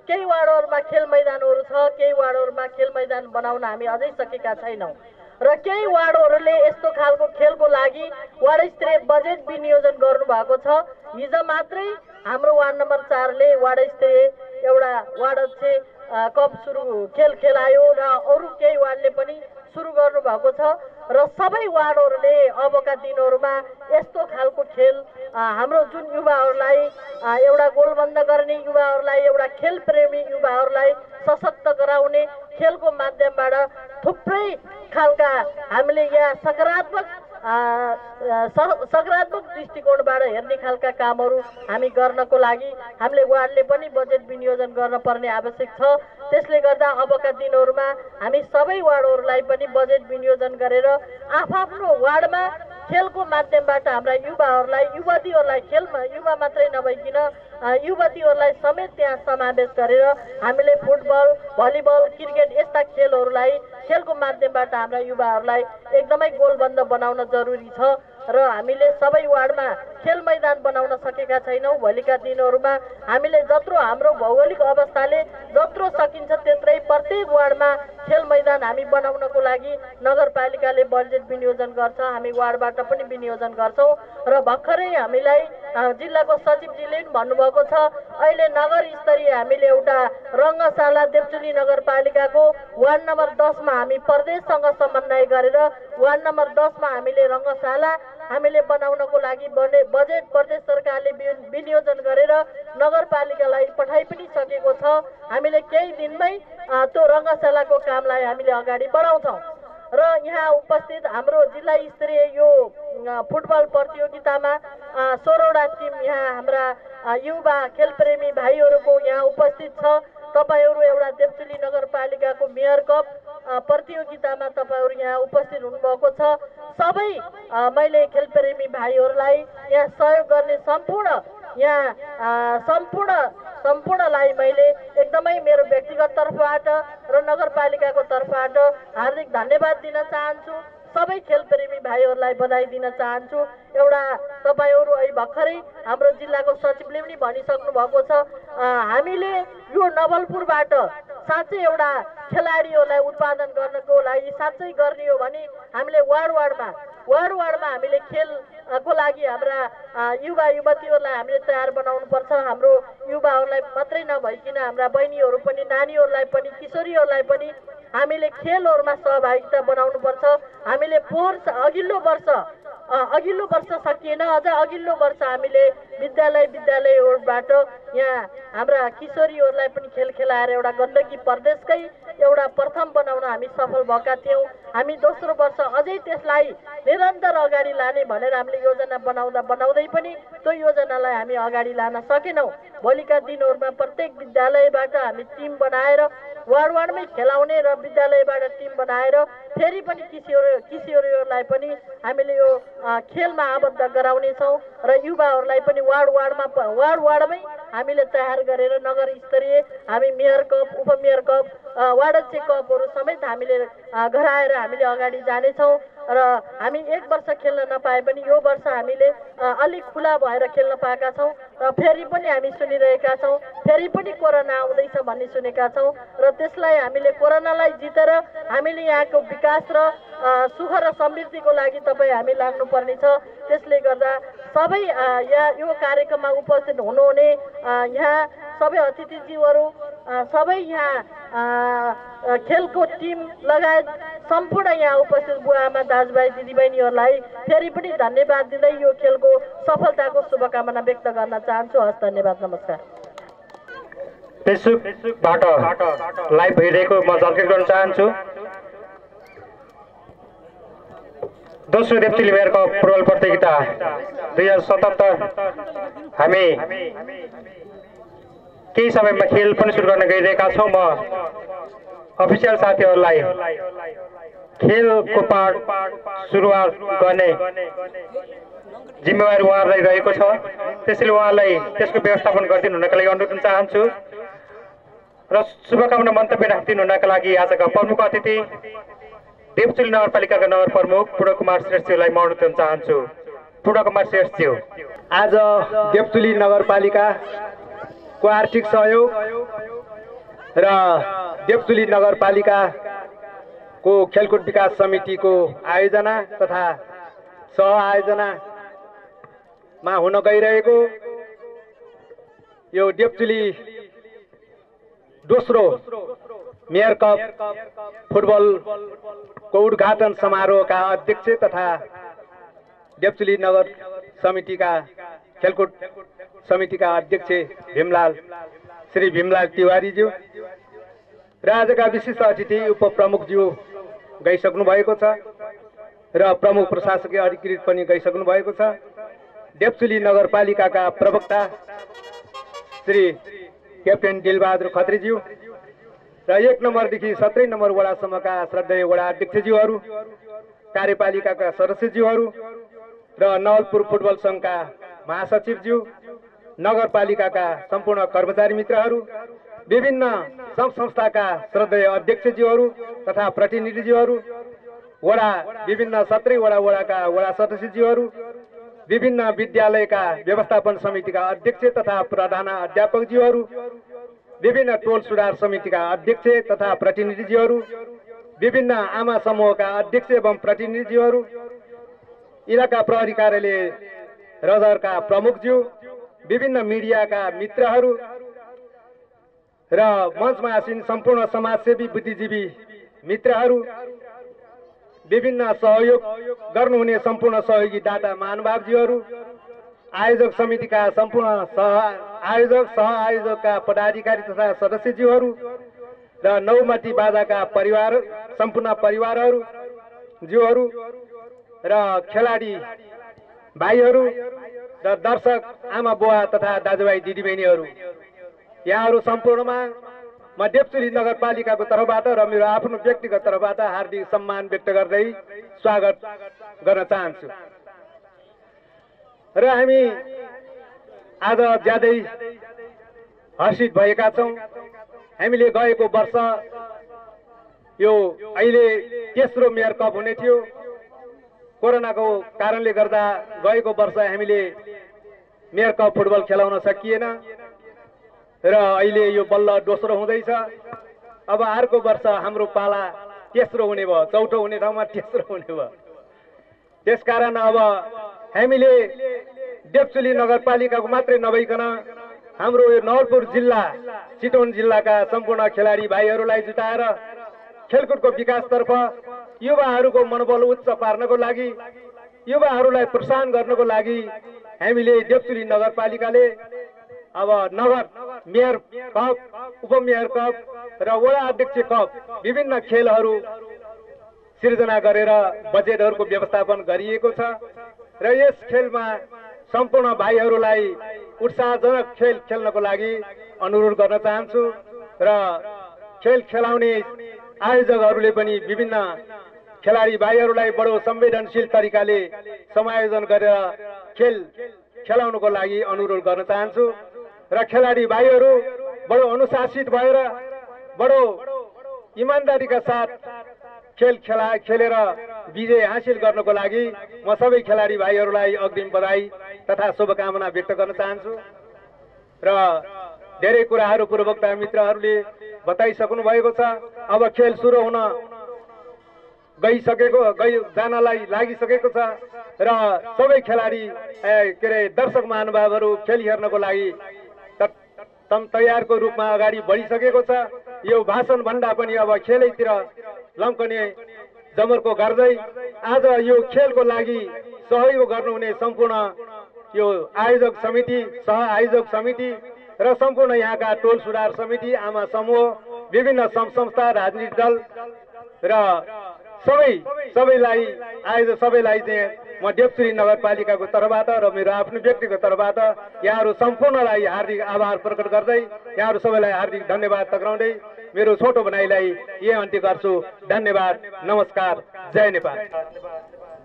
केही वार्डहरूमा खेल मैदानहरू छ, केही वार्डहरूमा खेल मैदान बनाउन हामी अझै सकेका छैनौँ र केही वार्डहरूले यस्तो खालको खेलको लागि वार्ड स्तरीय बजेट विनियोजन गर्नुभएको छ। हिजो मात्रै हाम्रो वार्ड नम्बर 4 ले वार्ड स्तरीय एउटा वार्ड कप खेल खेलायो र अरू केही वार्डले पनि सुरु गर्नुभएको छ र सबै वार्डहरूले अबका दिनहरूमा यस्तो खालको खेल हाम्रो जुन युवाहरूलाई एउटा गोलबन्द गर्ने युवाहरूलाई एउटा खेल प्रेमी युवाहरूलाई सशक्त गराउने खेलको माध्यमबाट थुप्रै खालका हामीले यहाँ सकारात्मक दृष्टिकोणबाट हेर्ने खालका कामहरू हामी गर्नको लागि हामीले वार्डले पनि बजेट विनियोजन गर्न पर्ने आवश्यक छ। त्यसले गर्दा अबका दिनहरूमा हामी सबै वार्डहरूलाई पनि बजेट विनियोजन गरेर आफ्नो वार्डमा खेलको माध्यमबाट हाम्रा युवाहरूलाई युवतीहरूलाई खेलमा युवा मात्रै नभइकन युवतीहरूलाई समेत त्यहाँ समावेश गरेर हामीले फुटबल, भलिबल, क्रिकेट यस्ता खेलहरूलाई खेलको माध्यमबाट हाम्रा युवाहरूलाई एकदमै गोलबन्द बनाउन जरुरी छ र हामीले सबै वार्डमा खेल मैदान बनाउन सकेका छैनौँ। भोलिका दिनहरूमा हामीले जत्रो हाम्रो भौगोलिक अवस्थाले जत्रो सकिन्छ त्यत्रै प्रत्येक वार्डमा खेल मैदान हामी बनाउनको लागि नगरपालिकाले बजेट विनियोजन गर्छ, हामी वार्डबाट पनि विनियोजन गर्छौँ र भर्खरै हामीलाई जिल्लाको सचिवजीले पनि भन्नुभएको छ अहिले नगर स्तरीय हामीले एउटा रङ्गशाला देवचुली नगरपालिकाको वार्ड नम्बर 10 मा हामी प्रदेशसँग समन्वय गरेर वार्ड नम्बर 10 मा हामीले रङ्गशाला हामीले बनाउनको लागि बजेट प्रदेश सरकारले विनियोजन गरेर नगरपालिकालाई पठाइ पनि सकेको छ। हामीले केही दिनमै त्यो रङ्गशालाको कामलाई हामीले अगाडि बढाउँछौँ र यहाँ उपस्थित हाम्रो जिल्ला स्तरीय यो फुटबल प्रतियोगितामा 16वटा टिम यहाँ हाम्रा युवा खेलप्रेमी भाइहरूको यहाँ उपस्थित छ। तपाईहरू एउटा देवचुली नगरपालिकाको मेयर कप प्रतियोगितामा तपाईहरू यहाँ उपस्थित हुनुभएको छ। सबै मैले खेलप्रेमी भाइहरूलाई यहाँ सहयोग गर्ने सम्पूर्णलाई मैले एकदमै मेरो व्यक्तिगत तर्फबाट र नगरपालिकाको तर्फबाट हार्दिक धन्यवाद दिन चाहन्छु। सबै खेलप्रेमी भाइहरूलाई बधाई दिन चाहन्छु। एउटा तपाईहरू अहिले भर्खरै हाम्रो जिल्लाको सचिवले पनि भनिसक्नु भएको छ हामीले यो नवलपुरबाट साँच्चै एउटा खेलाडीहरूलाई उत्पादन गर्नको लागि साँच्चै गर्ने हो भने हामीले वार्डमा हामीले खेलको लागि हाम्रा युवा युवतीहरूलाई हामीले तयार बनाउनु पर्छ। हाम्रो युवाहरूलाई मात्रै नभइकन हाम्रा बहिनीहरू पनि नानीहरूलाई पनि किशोरीहरूलाई पनि हामीले खेलहरूमा सहभागिता बनाउनु पर्छ। हामीले अघिल्लो वर्ष सकिएन, अझ अघिल्लो वर्ष हामीले विद्यालयबाट यहाँ हाम्रा किशोरीहरूलाई पनि खेल खेलाएर एउटा गण्डकी प्रदेशकै एउटा प्रथम बनाउन हामी सफल भएका थियौँ। हामी दोस्रो वर्ष अझै त्यसलाई निरन्तर अगाडि लाने भनेर हामीले योजना बनाउँदै पनि त्यो योजनालाई हामी अगाडि लान सकेनौँ। भोलिका दिनहरूमा प्रत्येक विद्यालयबाट हामी टिम बनाएर वार्डमै खेलाउने र विद्यालयबाट टिम बनाएर फेरि पनि किशोरीहरूलाई पनि हामीले यो खेलमा आबद्ध गराउनेछौँ र युवाहरूलाई पनि वार्डमै हामीले तयार गरेर नगर स्तरीय हामी मेयर कप, उपमेयर कप, वार्ड कपहरू समेत हामीले गराएर हामीले अगाडि जानेछौँ र हामी एक वर्ष खेल्न नपाए पनि यो वर्ष हामीले अलिक खुला भएर खेल्न पाएका छौँ र फेरि पनि हामी सुनिरहेका छौँ फेरि पनि कोरोना आउँदैछ भन्ने सुनेका छौँ र त्यसलाई हामीले कोरोनालाई जितेर हामीले यहाँको विकास र सुख र समृद्धिको लागि हामी लाग्नुपर्ने छ। त्यसले गर्दा सबै यो कार्यक्रममा उपस्थित हुनुहुने यहाँ सबै अतिथिज्यूहरू सबै यहाँ खेलको टिम लगायत सम्पूर्ण यहाँ उपस्थित बुवाआमा दाजुभाइ दिदीबहिनीहरूलाई फेरि पनि धन्यवाद दिँदै यो खेलको सफलताको शुभकामना व्यक्त गर्न चाहन्छु। हस्, धन्यवाद, नमस्कार। फेसबुकबाट लाइभ भइरहेको म जानकारी गर्न चाहन्छु। दोस्रो देप्चेली मेयर कप फुटबल प्रतियोगिता 2077 हामी केही समयमा खेल पनि सुरु गर्न गइरहेका छौँ। म अफिसियल साथीहरूलाई खेलको पाठ सुरुवात गर्ने जिम्मेवारी उहाँहरूलाई रहेको छ, त्यसैले उहाँलाई त्यसको व्यवस्थापन गरिदिनु हुनका लागि अनुरोध गर्न चाहन्छु र शुभकामना मन्तव्य राखिदिनु हुनका लागि आजका प्रमुख अतिथि देवचुली नगरपालिकाका नगर प्रमुख पूर्ण कुमार श्रेष्ठज्यूलाई म अनुरोध गर्न चाहन्छु। पूर्ण कुमार श्रेष्ठज्यू, आज देवचुली नगरपालिकाको आर्थिक सहयोग र देवचुली नगरपालिकाको खेलकुद विकास समितिको आयोजना तथा सह आयोजनामा हुन गइरहेको यो देवचुली दोस्रो मेयर कप फुटबलको उद्घाटन समारोहका अध्यक्ष तथा देवचुली नगर समितिका खेलकुद समितिका अध्यक्ष श्री भीमलाल तिवारीज्यू र आजका विशिष्ट अतिथि उपप्रमुखज्यू गइसक्नु भएको छ र प्रमुख प्रशासकीय अधिकृत पनि गइसक्नु भएको छ। देवचुली नगरपालिकाका प्रवक्ता श्री क्याप्टेन दिलबहादुर खत्रीज्यू र 1 नम्बरदेखि 17 नम्बर वडासम्मका श्रद्धेय वडा अध्यक्षज्यूहरू, कार्यपालिकाका सदस्यज्यूहरू र नवलपुर फुटबल सङ्घका महासचिवज्यू, नगरपालिकाका सम्पूर्ण कर्मचारी मित्रहरू, विभिन्न सङ्घ संस्थाका श्रद्धेय अध्यक्षज्यूहरू तथा प्रतिनिधिज्यूहरू, विभिन्न 17 वडाका वडा सदस्यज्यूहरू, विभिन्न विद्यालयका व्यवस्थापन समितिका अध्यक्ष तथा प्रधान अध्यापकज्यूहरू, विभिन्न टोल सुधार समितिका अध्यक्ष तथा प्रतिनिधिज्यूहरू, विभिन्न आमा समूहका अध्यक्ष एवं प्रतिनिधिज्यूहरू, इलाका प्रहरी कार्यालय रजरका प्रमुखज्यू, विभिन्न मिडियाका मित्रहरू र मञ्चमा आसीन सम्पूर्ण समाजसेवी बुद्धिजीवी मित्रहरू, विभिन्न सहयोग गर्नुहुने सम्पूर्ण सहयोगी दाता महानुभावज्यूहरू, आयोजक समितिका सम्पूर्ण सहआयोजकका पदाधिकारी तथा सदस्यज्यूहरू र नौमती बाजाका सम्पूर्ण परिवारहरू ज्यूहरू र खेलाडी भाइहरू र दर्शक आमा बुवा तथा दाजुभाइ दिदीबहिनीहरू, यहाँहरू सम्पूर्णमा म देवचुली नगरपालिकाको तर्फबाट र मेरो आफ्नो व्यक्तिगत तर्फबाट हार्दिक सम्मान व्यक्त गर्दै स्वागत गर्न चाहन्छु। र हामी आज ज्यादै हर्षित भएका छौँ। हामीले गएको वर्ष यो अहिले तेस्रो मेयर कप हुने थियो, कोरोनाको कारणले गर्दा गएको वर्ष हामीले मेयर कप फुटबल खेलाउन सकिएन र अहिले यो बल्ल दोस्रो हुँदैछ। अब अर्को वर्ष हाम्रो पाला तेस्रो हुने भयो, चौथो हुने ठाउँमा तेस्रो हुने भयो। त्यसकारण अब हामीले देवचुली नगरपालिकाको मात्रै नभइकन हाम्रो यो नवलपुर जिल्ला चितवन जिल्लाका सम्पूर्ण खेलाडी भाइहरूलाई जुटाएर खेलकुदको विकासतर्फ युवाहरूको मनोबल उच्च पार्नको लागि, युवाहरूलाई प्रोत्साहन गर्नको लागि हामीले देवचुली नगरपालिकाले अब नगर मेयर कप, उपमेयर कप र वडा अध्यक्ष कप विभिन्न खेलहरू सिर्जना गरेर बजेटहरूको व्यवस्थापन गरिएको छ र यस खेलमा सम्पूर्ण भाइहरूलाई उत्साहजनक खेल खेल्नको लागि अनुरोध गर्न चाहन्छु र खेल खेलाउने आयोजकहरूले पनि विभिन्न खेलाडी भाइहरूलाई बडो संवेदनशील तरिकाले समायोजन गरेर खेल खेलाउनको लागि अनुरोध गर्न चाहन्छु र खेलाडी भाइहरू बडो अनुशासित भएर बडो इमानदारीका साथ खेलेर विजय हासिल गर्नको लागि म सबै खेलाडी भाइहरूलाई अग्रिम बधाई तथा शुभकामना व्यक्त गर्न चाहन्छु र धेरै कुराहरू पूर्ववक्ता मित्रहरूले बताइसक्नु भएको छ। अब खेल सुरु हुन जानलाई लागिसकेको छ र सबै खेलाडी दर्शक महानुभावहरू खेल हेर्नको लागि तयारको रूपमा अगाडि बढिसकेको छ। यो भाषण भन्दा पनि अब खेलैतिर लम्कने जमर्को गर्दै आज यो खेलको लागि सहयोग गर्नुहुने सम्पूर्ण यो आयोजक समिति, सह आयोजक समिति र सम्पूर्ण यहाँका टोल सुधार समिति, आमा समूह, विभिन्न संस्था, राजनीतिक दल र सबैलाई आयोजक सबैलाई चाहिँ म डेप्चुरी नगरपालिकाको तर्फबाट र मेरो आफ्नो व्यक्तिगत तर्फबाट यहाँहरू सम्पूर्णलाई हार्दिक आभार प्रकट गर्दै यहाँहरू सबैलाई हार्दिक धन्यवाद टक्राउँदै मेरो छोटो भनाइलाई यही अन्त्य गर्छु। धन्यवाद, नमस्कार, जय नेपाल।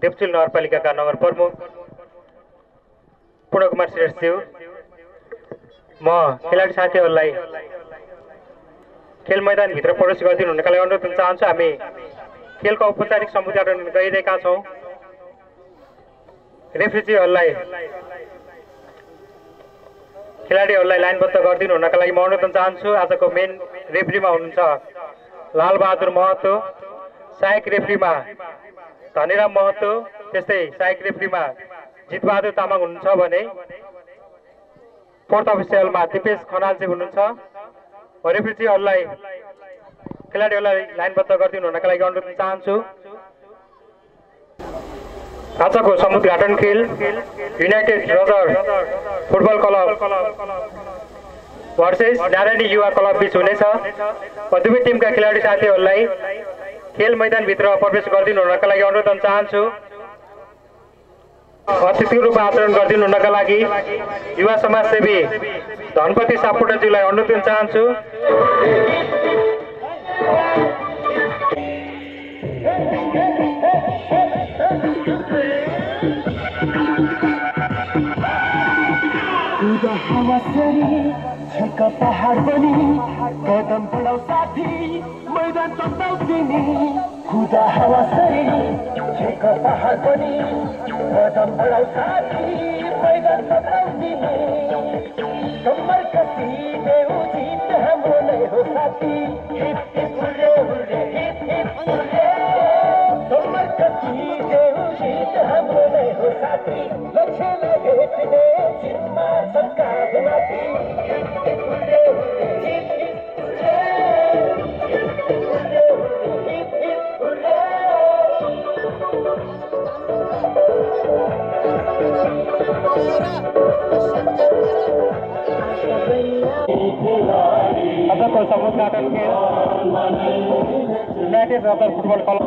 डेप्चुरी नगरपालिकाका नगर प्रमुख पूर्ण कुमार श्रेष्ठज्यू, म खेलाडी साथीहरूलाई खेल मैदानभित्र प्रवेश गरिदिनु हुनका लागि अनुरोध गर्न चाहन्छु। हामी खेलको औपचारिक सम्बोधन गरिरहेका छौँ। रेफ्रीजीहरूलाई खेलाडीहरूलाई लाइनबद्ध गरिदिनु हुनका लागि म अनुरोध गर्न चाहन्छु। आजको मेन रेफ्रीमा हुनुहुन्छ लालबहादुर महतो, सहायक रेफ्रीमा धनीराम महतो, त्यस्तै सहायक रेफ्रीमा जितबहादुर तामाङ हुनुहुन्छ भने फोर्थ अफिसियलमा दिपेश खनालजी हुनुहुन्छ। रेफ्रीजीहरूलाई खेलाडीहरूलाई लाइनबद्ध गरिदिनु हुनका लागि अनुरोध गर्न चाहन्छु। आजको समुद्घाटन खेल United Roger football club versus Narayani युवा क्लब बीच हुनेछ। दुवै टिमका खेलाडी साथीहरूलाई खेल मैदानभित्र प्रवेश गरिदिनु हुनका लागि अनुरोध गर्न चाहन्छु। अतिथिको रूपमा आचरण गरिदिनु हुनका लागि युवा समाजसेवी धनपति सापकोटाज्यूलाई अनुरोध गर्न चाहन्छु। पहाड बनी कदम बढाउ साथी मैदान तताउ तिमी खुदा हावा सरी छेक पहाड बनी कदम बढाउ साथी मैदान तताउ तिमी कम्मर कसी देऊ जीत हाम्रो नै हो साथी hip hip hurray hurray hip hip hurray कम्मर कसी देऊ जीत हाम्रो नै हो साथी लक्ष्यलाई भेट्ने जिम्मा सबका माथि आजको समुद्घाटन खेल युनाइटेड रजर फुटबल क्लब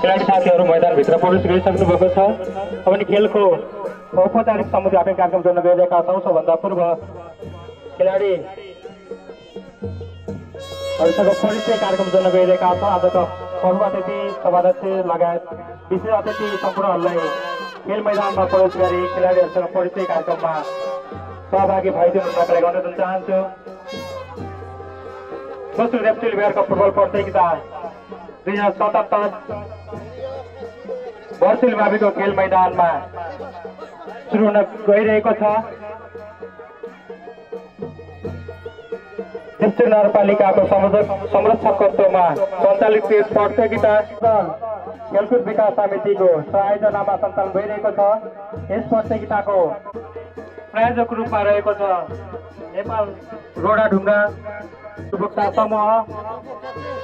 खेलाडी साथीहरू मैदानभित्र प्रवेश गरिसक्नु भएको छ। अब नि खेलको औपचारिक समुद्घाटन कार्यक्रम गर्न गइरहेका छौँ। सबभन्दा पूर्व खेलाडीहरूसँग परिचय कार्यक्रम गर्न गइरहेका छौँ। आजको प्रमुख अतिथि सभाध्यक्ष लगायत विशेष अतिथि सम्पूर्णहरूलाई खेल मैदानमा प्रवेश गरी खेलाडीहरूसँग परिचय कार्यक्रममा सहभागी भइदिनु हुनका लागि अनुरोध गर्न चाहन्छु। दोस्रो रेप्चुली बिहारको फुटबल प्रतियोगिता 2077 बर्सिल माविको खेल मैदानमा सुरु हुन गइरहेको छ। डिस्ट्रिक्ट नगरपालिकाको संरक्षकत्वमा सञ्चालित यस प्रतियोगिता खेलकुद विकास समितिको आयोजनामा सञ्चालन भइरहेको छ। यस प्रतियोगिताको प्रायोजक रूपमा रहेको छ नेपाल रोडा ढुङ्गा उपभोक्ता समूह,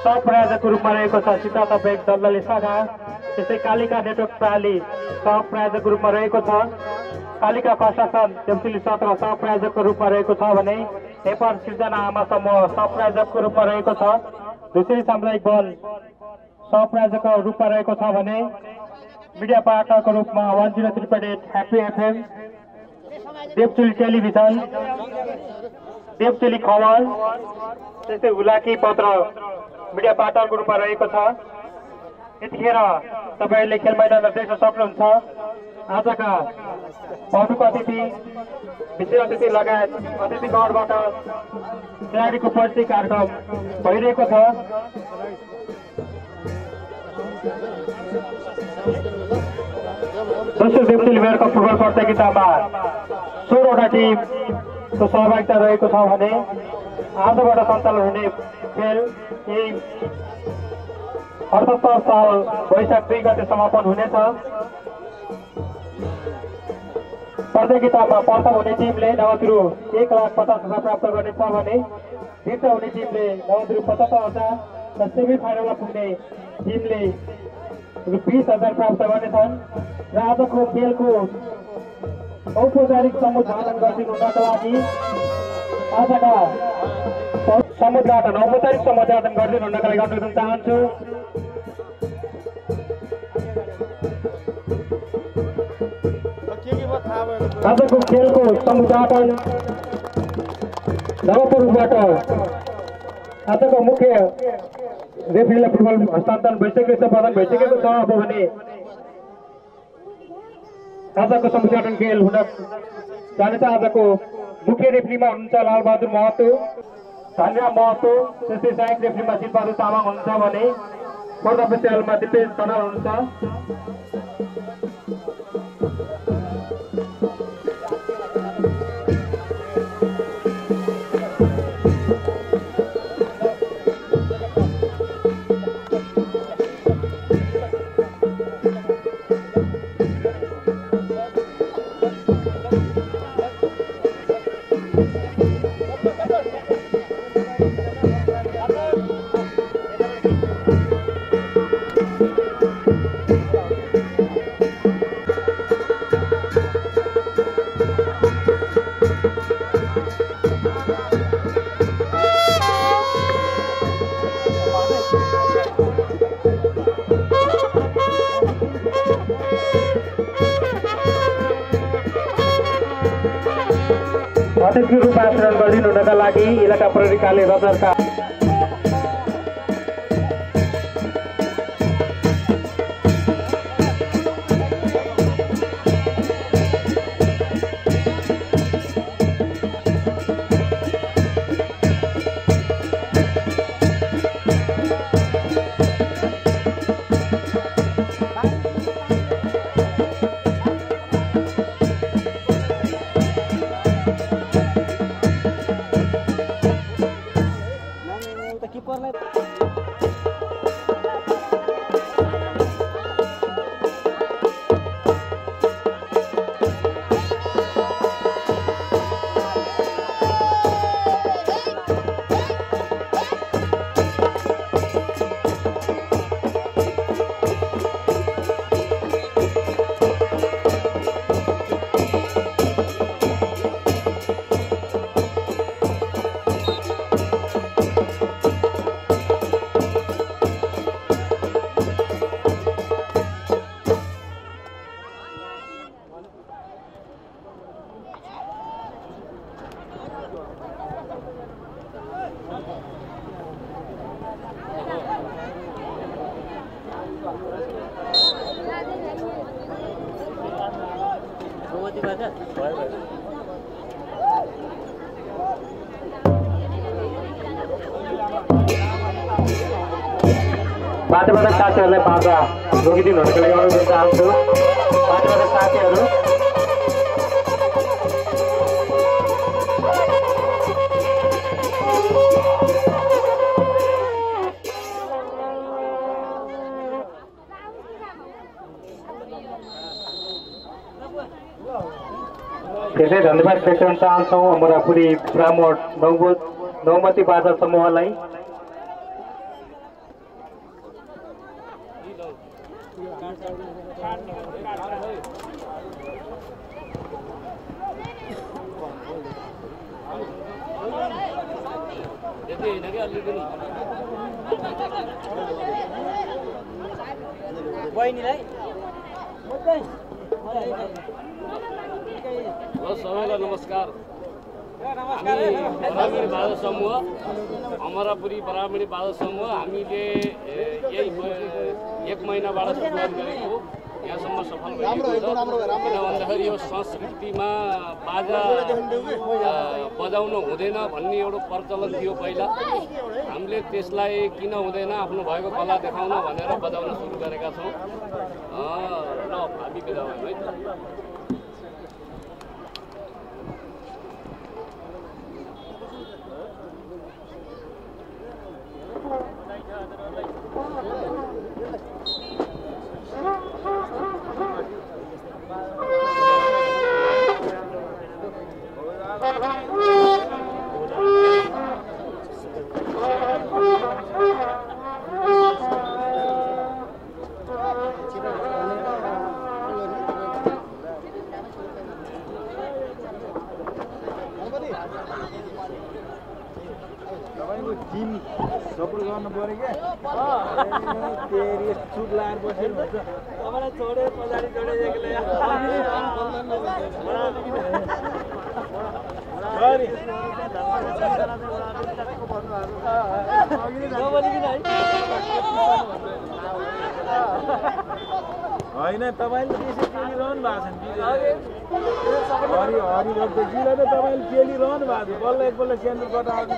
सहप्रायोजकको रूपमा रहेको छ सिद्धार्थ ब्याङ्क दल्लाले शाखा, त्यसै कालिका नेटवर्क प्रणाली सहप्रायोजकको रूपमा रहेको छ। कालिका प्रशासन देउसिली 17 सहप्रायोजकको रूपमा रहेको छ भने नेपाल सिर्जना आमा समूह सहप्रायोजकको रूपमा रहेको छ। धुसेरी सामुदायिक वन सहप्रायोजकको रूपमा रहेको छ भने मिडिया पार्टनरको रूपमा 103.8 happy FM, Devchuli television, Devchuli खबर, त्यस्तै हुलाकी पत्र मिडिया पार्टनरको रूपमा रहेको छ। यतिखेर तपाईँहरूले खेल मैदानमा देख्न सक्नुहुन्छ आजका प्रमुख अतिथि, विशेष अतिथि लगायत अतिथिगणबाट खेलाडीको परिचय कार्यक्रम भइरहेको छ। दोस्रो देवचुली मेयरको फुटबल प्रतियोगितामा 16वटा टिमको सहभागिता रहेको छ भने आजबाट सञ्चालन हुने खेल यही 78 साल वैशाख 2 गते समापन हुनेछ। प्रतियोगितामा प्रथम हुने टिमले नवदुरु 1,50,000 प्राप्त गर्नेछ भने द्वितीय हुने टिमले नवदुरु 75,000 र सेमी फाइनलमा पुग्ने टिमले ₹20,000 प्राप्त गर्नेछन्। र आजको खेलको औपचारिक समुद्घाटन गरिदिनुका लागि आजका औपचारिक समुद्घाटन गरिदिनुका लागि अनुरोध गर्न चाहन्छु। आजको खेलको समुद्घाटन नवपुरबाट आजको मुख्य रेफ्रीलाई फुटबल हस्तान्तरण भइसकेको छ, प्रदान भइसकेको छ। अब भने आजको समुद्घाटन खेल हुन जानेछ। आजको मुख्य रेफ्रीमा हुनुहुन्छ लालबहादुर महतो, धन्यराम महतो, त्यस्तै सहायक रेफ्रीमा शिवबहादुर तामाङ हुनुहुन्छ भने फोर्थ अफिसियलमा दिपेश खनाल हुनुहुन्छ। अतिथि रूपमा आचरण गरिदिनुका लागि इलाका प्रहरी कार्यालय रजरका बाटोबाट साथीहरूलाई बाजा रोकिदिनु हुनको लागि अनुरोध गर्न चाहन्छु। बाटोबाट साथीहरू त्यसै धन्यवाद व्यक्त गर्न चाहन्छौँ अमरापुरी ब्राह्मण नौमती बाजा समूहलाई। सबैलाई नमस्कार। हामी ब्राह्मणी बाजा समूह अमरापुरी ब्राह्मणी बाजा समूह हामीले यही 1 महिनाबाट सुरुवात गरेको यहाँसम्म सफल भएको छ। किन भन्दाखेरि यो संस्कृतिमा बाजा बजाउनु हुँदैन भन्ने एउटा प्रचलन थियो पहिला। हामीले त्यसलाई किन हुँदैन आफ्नो भएको कला देखाउन भनेर बजाउन सुरु गरेका छौँ र भावी बिदा भयो है त। सपोर्ट गर्नु पर्यो क्या तेरी चुप लाएर बसेर भन्छ तपाईँलाई छोडे पछाडि छोडे एक्लै होइन तपाईँले त्यसै पेलिरहनु भएको छ नि हरिभक्तजीलाई त तपाईँले पेलिरहनु भएको थियो बल्ल एकपल्ट सेन्द्रबाट आउँछ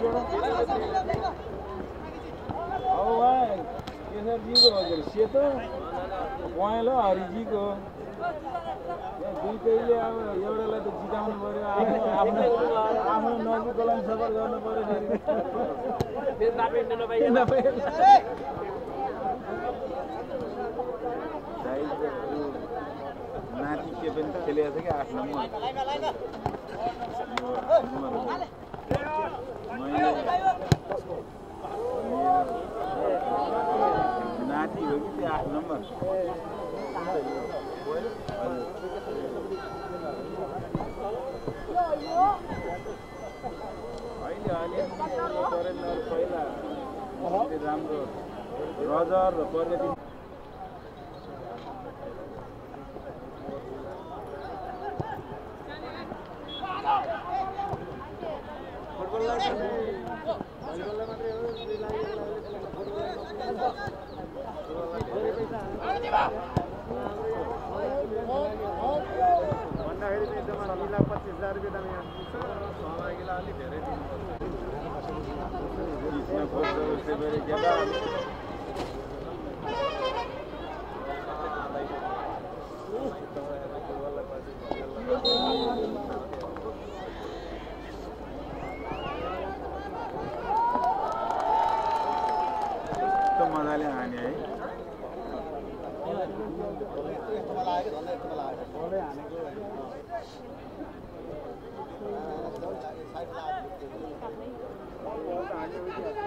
अब उहाँ केशरजीको हो के सेतो पहेँलो हरिजीको दुईटैले अब एउटालाई त जिताउनु पर्यो आफ्नो नजिकलाई सफल गर्नु पर्यो नाति के पनि खेलेको छ कि 8 नम्बर नाति हो कि त्यो 8 नम्बर अहिले पहिला राम्रो रजर र प्रगति मजाले हाने है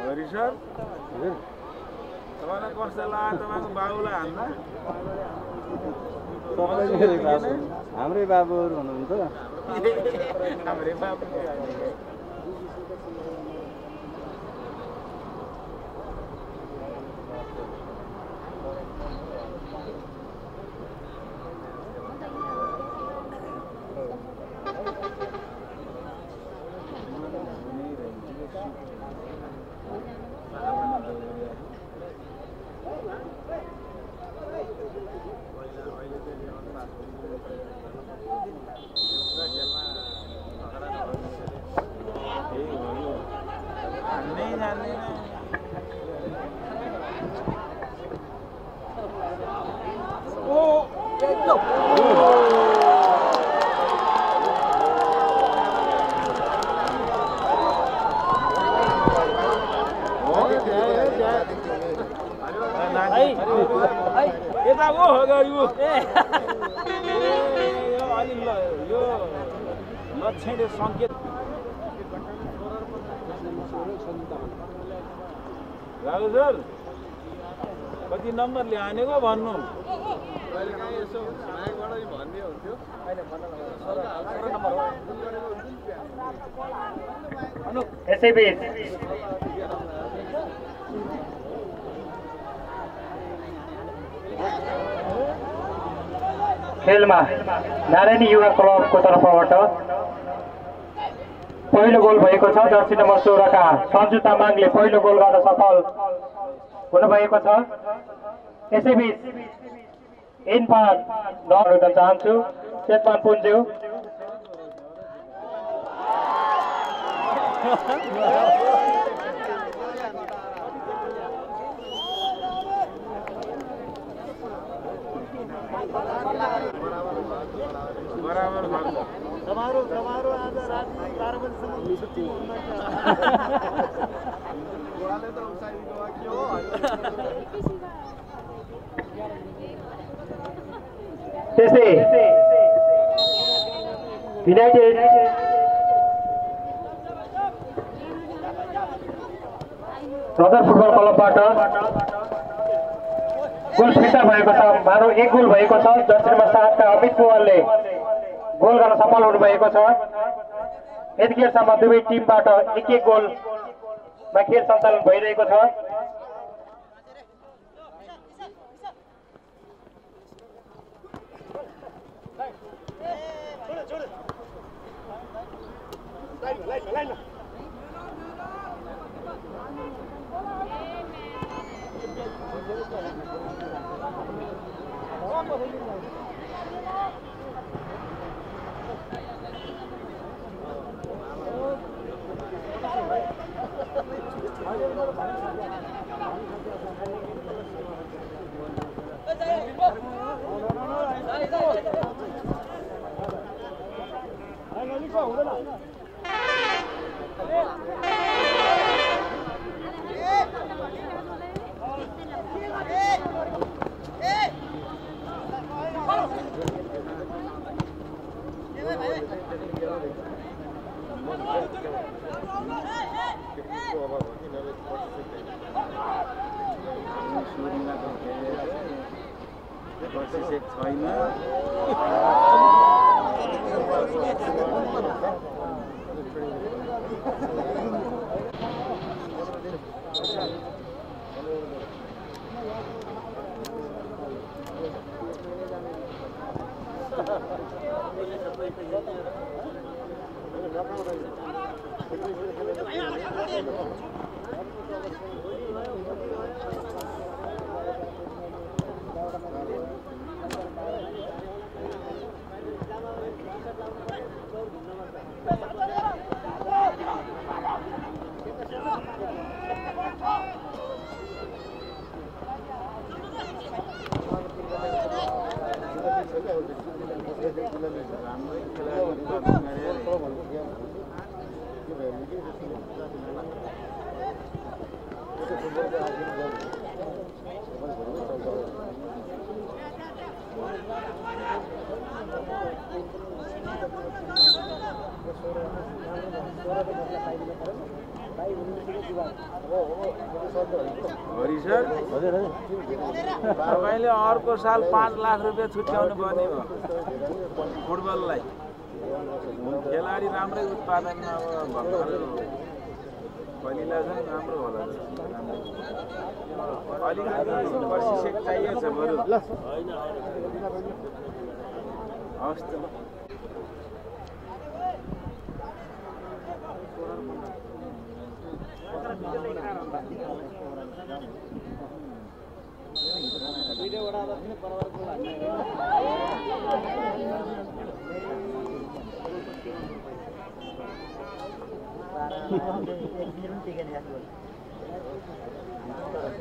हरि सर तपाईँलाई कस्तो लाग्यो तपाईँको बाबुलाई हान्दा हाम्रै बाबुहरू हुनुहुन्छ हाम्रै बाबु यता हो अगाडि अलि यो लक्षणले सङ्केत राघव सर कति नम्बरले हानेको भन्नु यसैबीच खेलमा नारायणी युवा क्लबको तर्फबाट पहिलो गोल भएको छ। जर्सी नम्बर 16 का सञ्जु तामाङले पहिलो गोल गर्न सफल हुनुभएको छ। यसैबीच इनपार गर्न चाहन्छु चेतमान पुन्ज्यू। बराबर समारोह आज रात 12 बजेसम्म छुट्टी त्यसै युनाइटेड ब्रदर फुटबल क्लबबाट गोल फिर्ता भएको छ। मानव एक गोल भएको छ। जर्सी नम्बर 7 का अमित पोवालले गोल गर्न सफल हुनुभएको छ। यतिखेरसम्म दुवै टिमबाट एक गोलमा खेल सञ्चालन भइरहेको छ। हरि सर तपाईँले अर्को साल 5 लाख रुपियाँ छुट्याउनु पर्ने हो फुटबललाई। खेलाडी राम्रै उत्पादन अब भर्खर पहिला चाहिँ राम्रो होला। अलिकति प्रशिक्षक चाहिएको छ बरु। हवस् त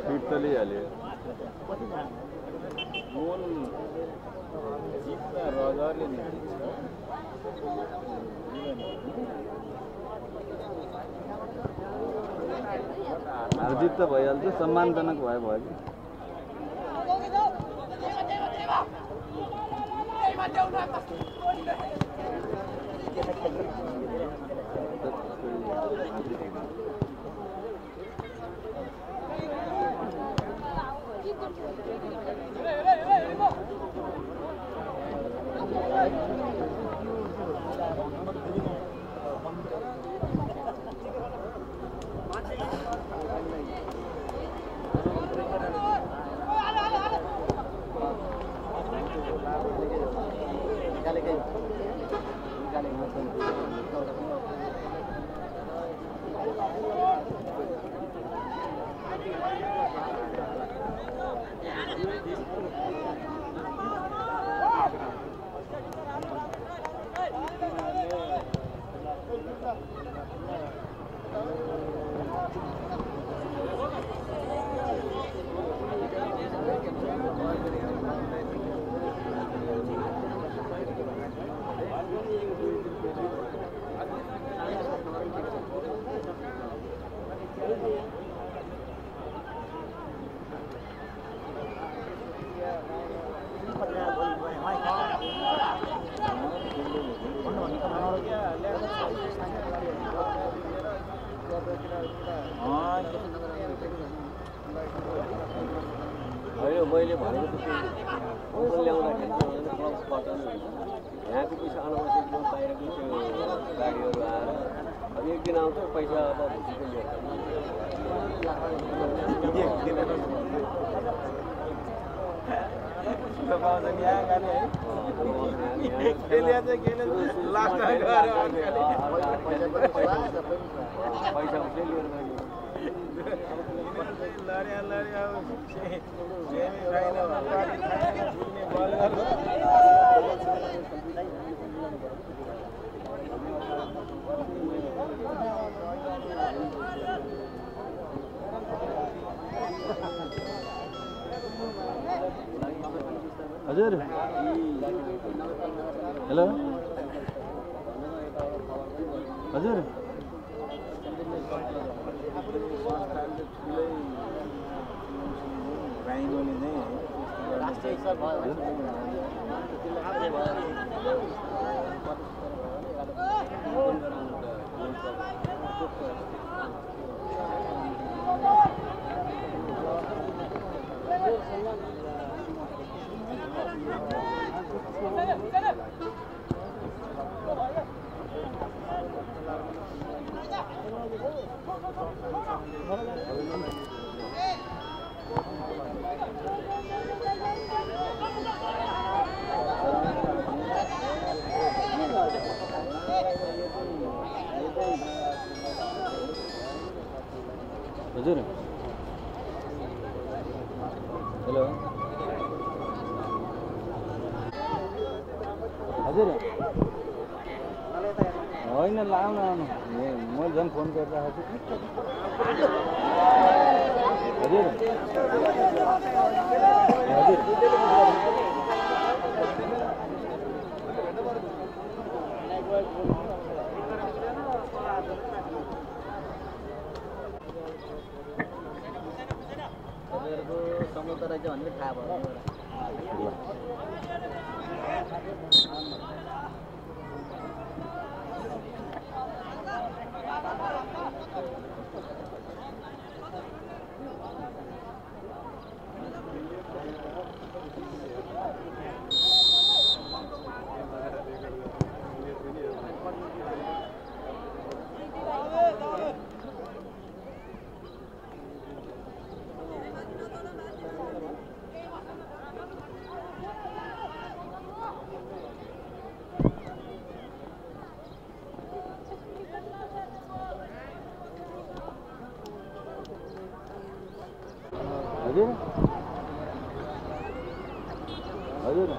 फिट त लिइहाल्यो। सरले नि हारजित त भइहाल्छ सम्मानजनक भयो कि मैले भनेको त्यो ल्याउँदाखेरि यहाँको पैसा अनावश्यक बाहिरको त्यो गाडीहरू आएर अब एक दिन आउँछ पैसा अब पैसा हजुर हेलो हजुर हजुर हेलो हजुर होइन लाउन आउनु मैले झन् फोन गरिरहेको छु हजुर हजुर समुद्र रहेछ भन्ने थाहा भयो हजुर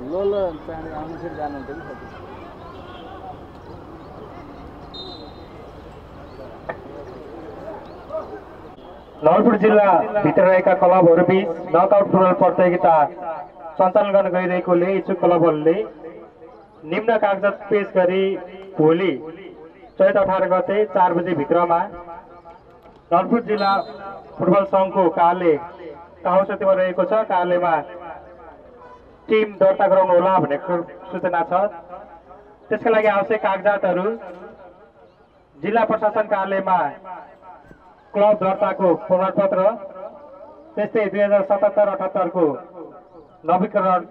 ल ल त्यहाँदेखि आउनु फेरि जानुहुन्छ कि साथी नवलपुर जिल्ला भित्र रहेका क्लबहरूबीच नकआउट फुटबल प्रतियोगिता सञ्चालन गर्न गइरहेकोले इच्छुक क्लबहरूले निम्न कागजात पेश गरी भोलि चैत 18 गते 4 बजे भित्रमा नवलपुर जिल्ला फुटबल सङ्घको कार्यालय काउसतीमा रहेको छ। कार्यालयमा टिम दर्ता गराउनु होला भन्ने सूचना छ। त्यसका लागि आवश्यक कागजातहरू जिल्ला प्रशासन कार्यालयमा क्लब दर्ताको प्रमाणपत्र, त्यस्तै 2077-78 को नवीकरण,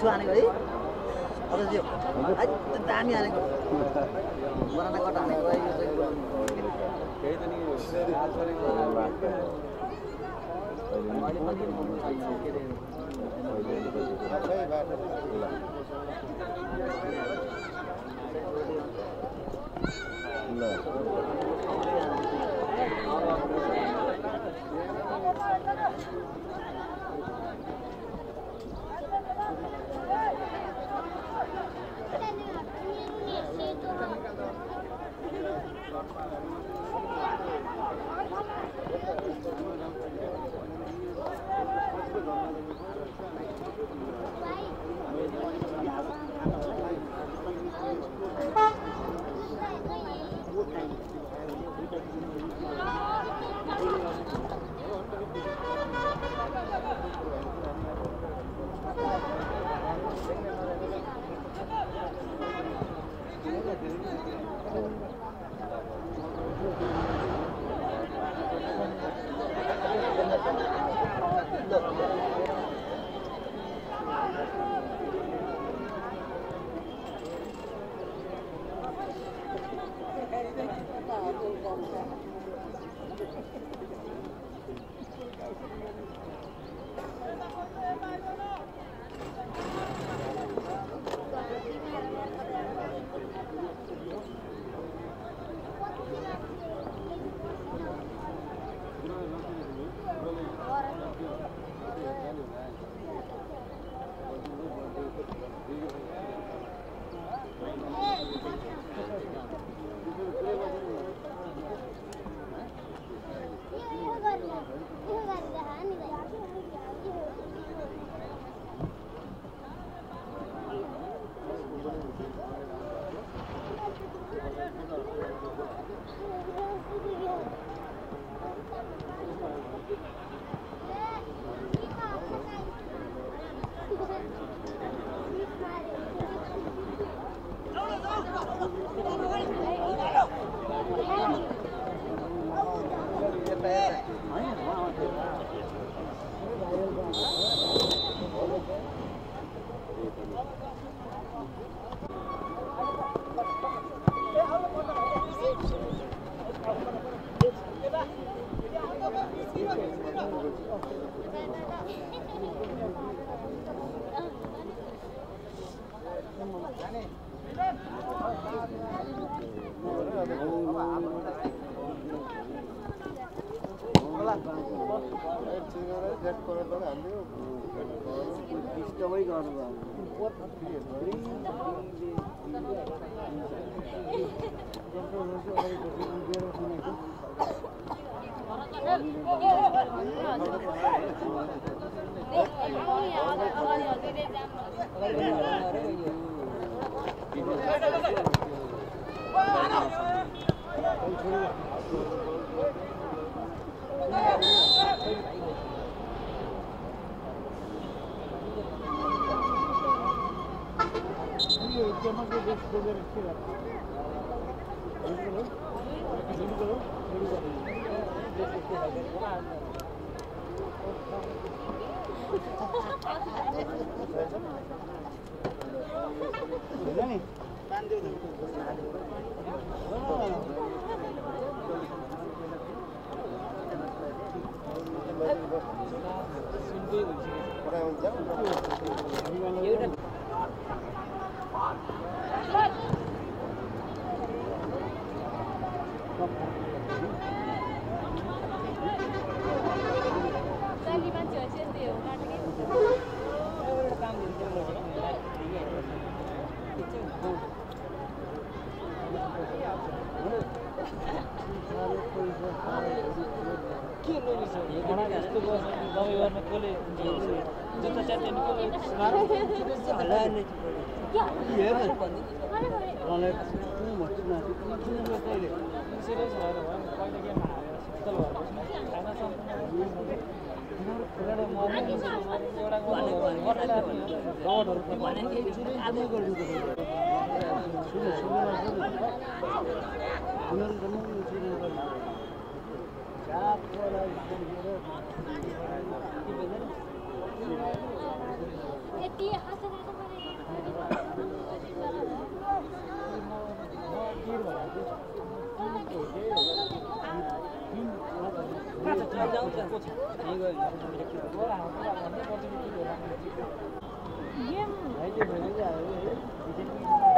आनेको है अझ दामी आनेको बनाना कट हानेको है यो चाहिँ केही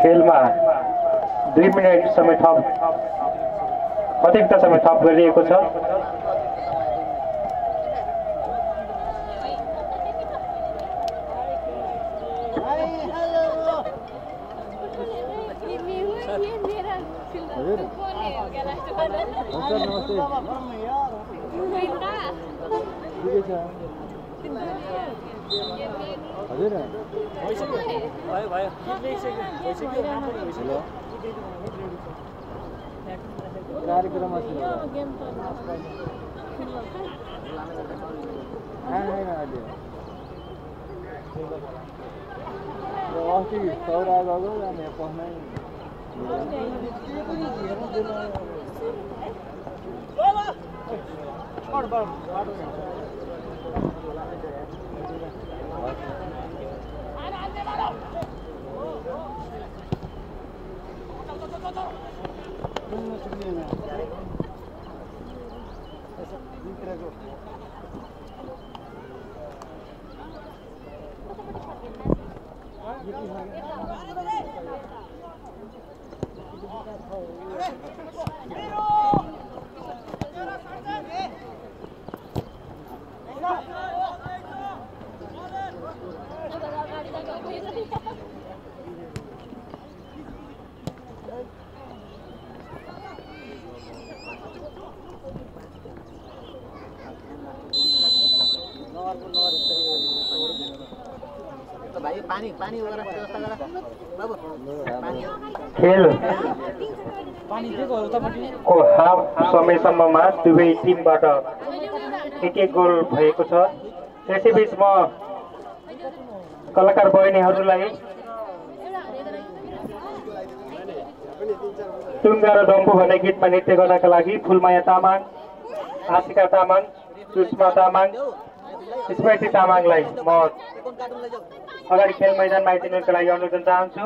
खेलमा 2 मिनेट समय थप अतिरिक्त समय थप गरिएको छ। खेल को हाफ समयसम्ममा दुवै टिमबाट एक गोल भएको छ। त्यसैबीच म कलाकार बहिनीहरूलाई टुङ्गा र डम्बु भन्ने गीतमा नृत्य गर्नका लागि फुलमाया तामाङ, आशिका तामाङ, सुषमा तामाङ, स्मृति तामाङलाई म अगाडि खेल मैदानमा आइदिनुको लागि अनुरोध चाहन्छु।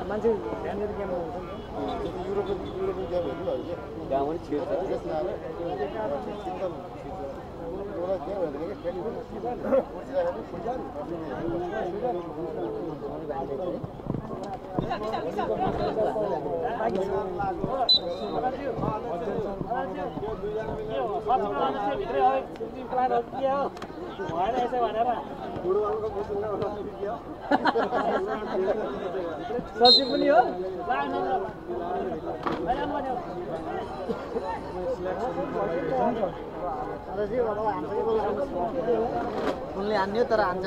मान्छे त्यहाँनिर गेम हुन्छ नि युरोपियन गेमहरू त्यहाँ पनि छिर्छ सब्जी पनि हो उनले हान्यो तर हान्छ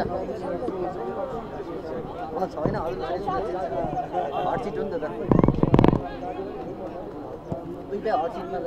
छैन हटसिट हो नि त दुईटा हटसिटमा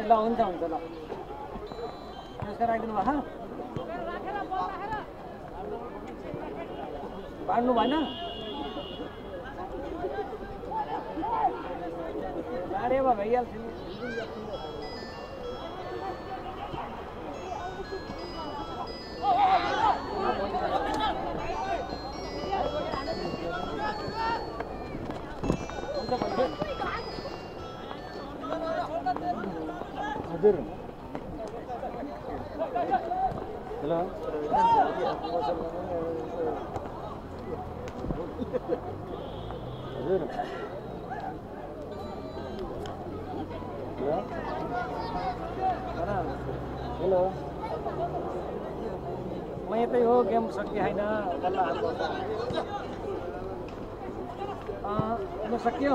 ल हुन्छ हुन्छ ल यसको राखिदिनु भएको बाँड्नु भएन बाँडे भए भइहाल्छ नि हजुर हेलो हजुर हेलो म यतै हो गेम सकिए होइन बल्ल हाल्नु सक्यो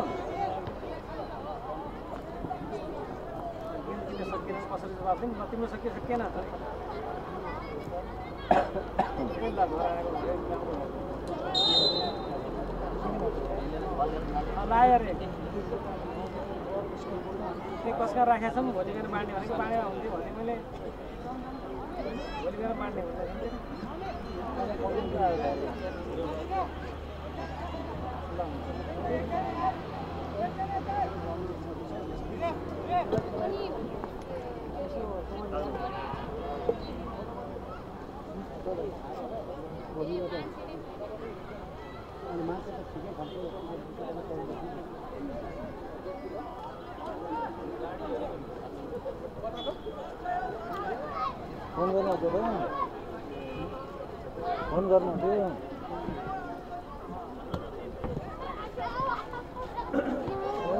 कसरी जवाब दिनु न तिम्रो सकियो सकिएन लायो रे त्यो कसका राखेको छौँ भोलि गएर बाँड्ने भनेको बाँडेर हुन्थ्यो भने मैले भोलि गएर बाँड्ने हुन्छ फोन गर्नु थियो फोन गर्नु थियो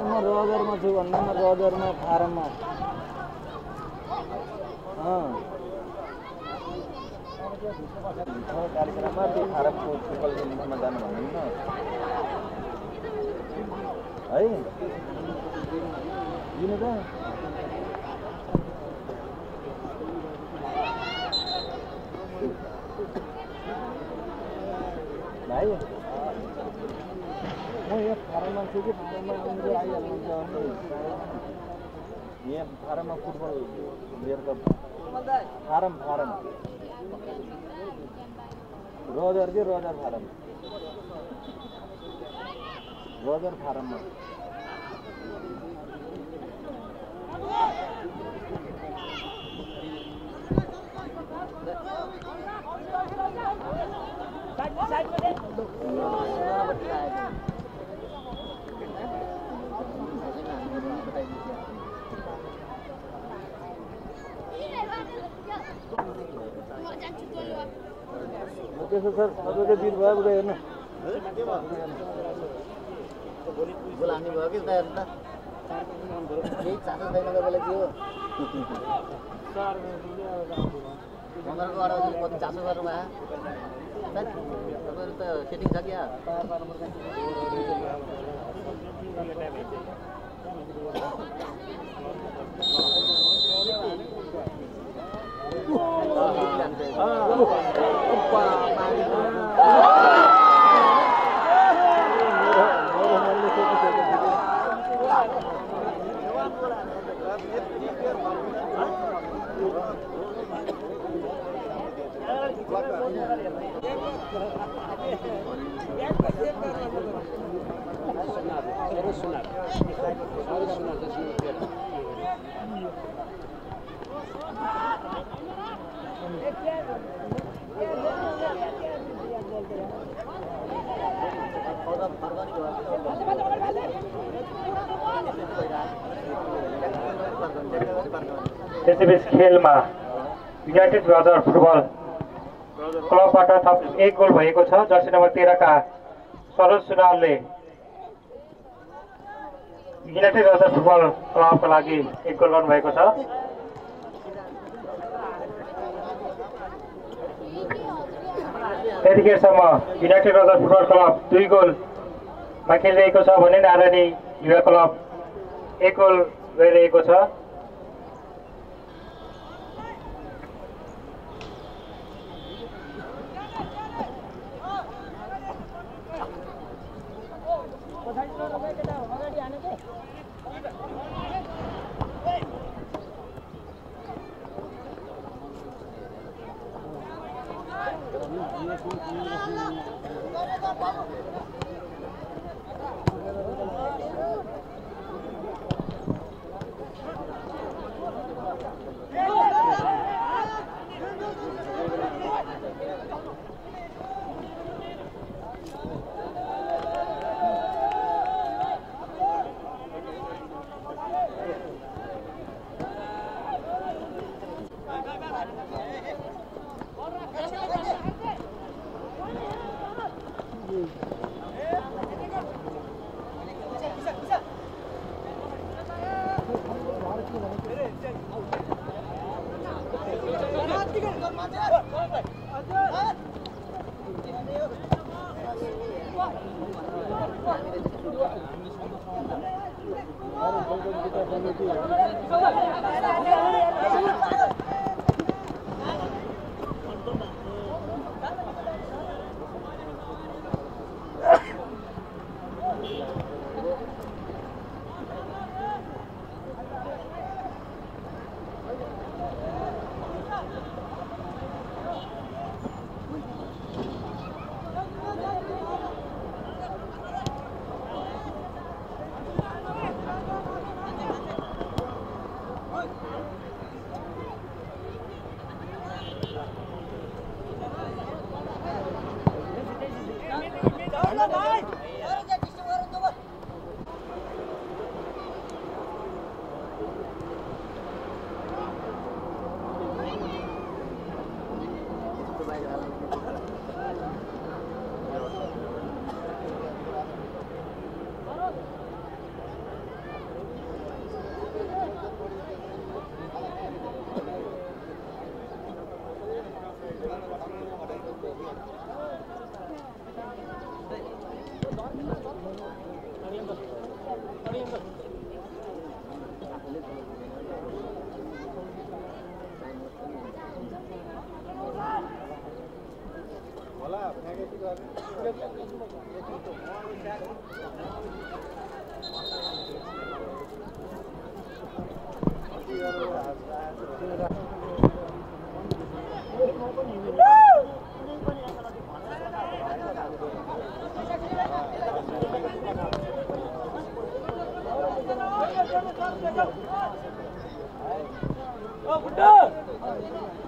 म रोजरमा छु भन्नु म रोजरमा फारममा कार्यक्रममा त्यो फारमको फुटबल खेल्नमा जानु भन्नु न है दिनु त भाइ म यहाँ फारममा छु कि फारममा आउनु आइहाल्नुहुन्छ यहाँ फारममा फुटबल लिएर त फारम रोजर कि रोजर फारममा त्यसो सर तपाईँको दिन भयो उता हेर्नु बोलाउने भयो कि उता हेर्नु त केही चासो छैन तपाईँलाई के हो पन्ध्रको अठार कति चासो गर्नुभयो तपाईँहरू त सेटिङ छ क्या त्यसैबीच खेलमा युनाइटेड ब्रदर फुटबल क्लबबाट थप 1 गोल भएको छ। जर्सी नम्बर 13 का सरोज सुनारले युनाइटेड ब्रदर फुटबल क्लबका लागि 1 गोल गर्नु भएको छ। यतिखेरसम्म युनाइटेड ब्रदर फुटबल क्लब 2 गोलमा खेलिरहेको छ भने नारायणी युवा क्लब 1 गोल गरिरहेको छ। Oh,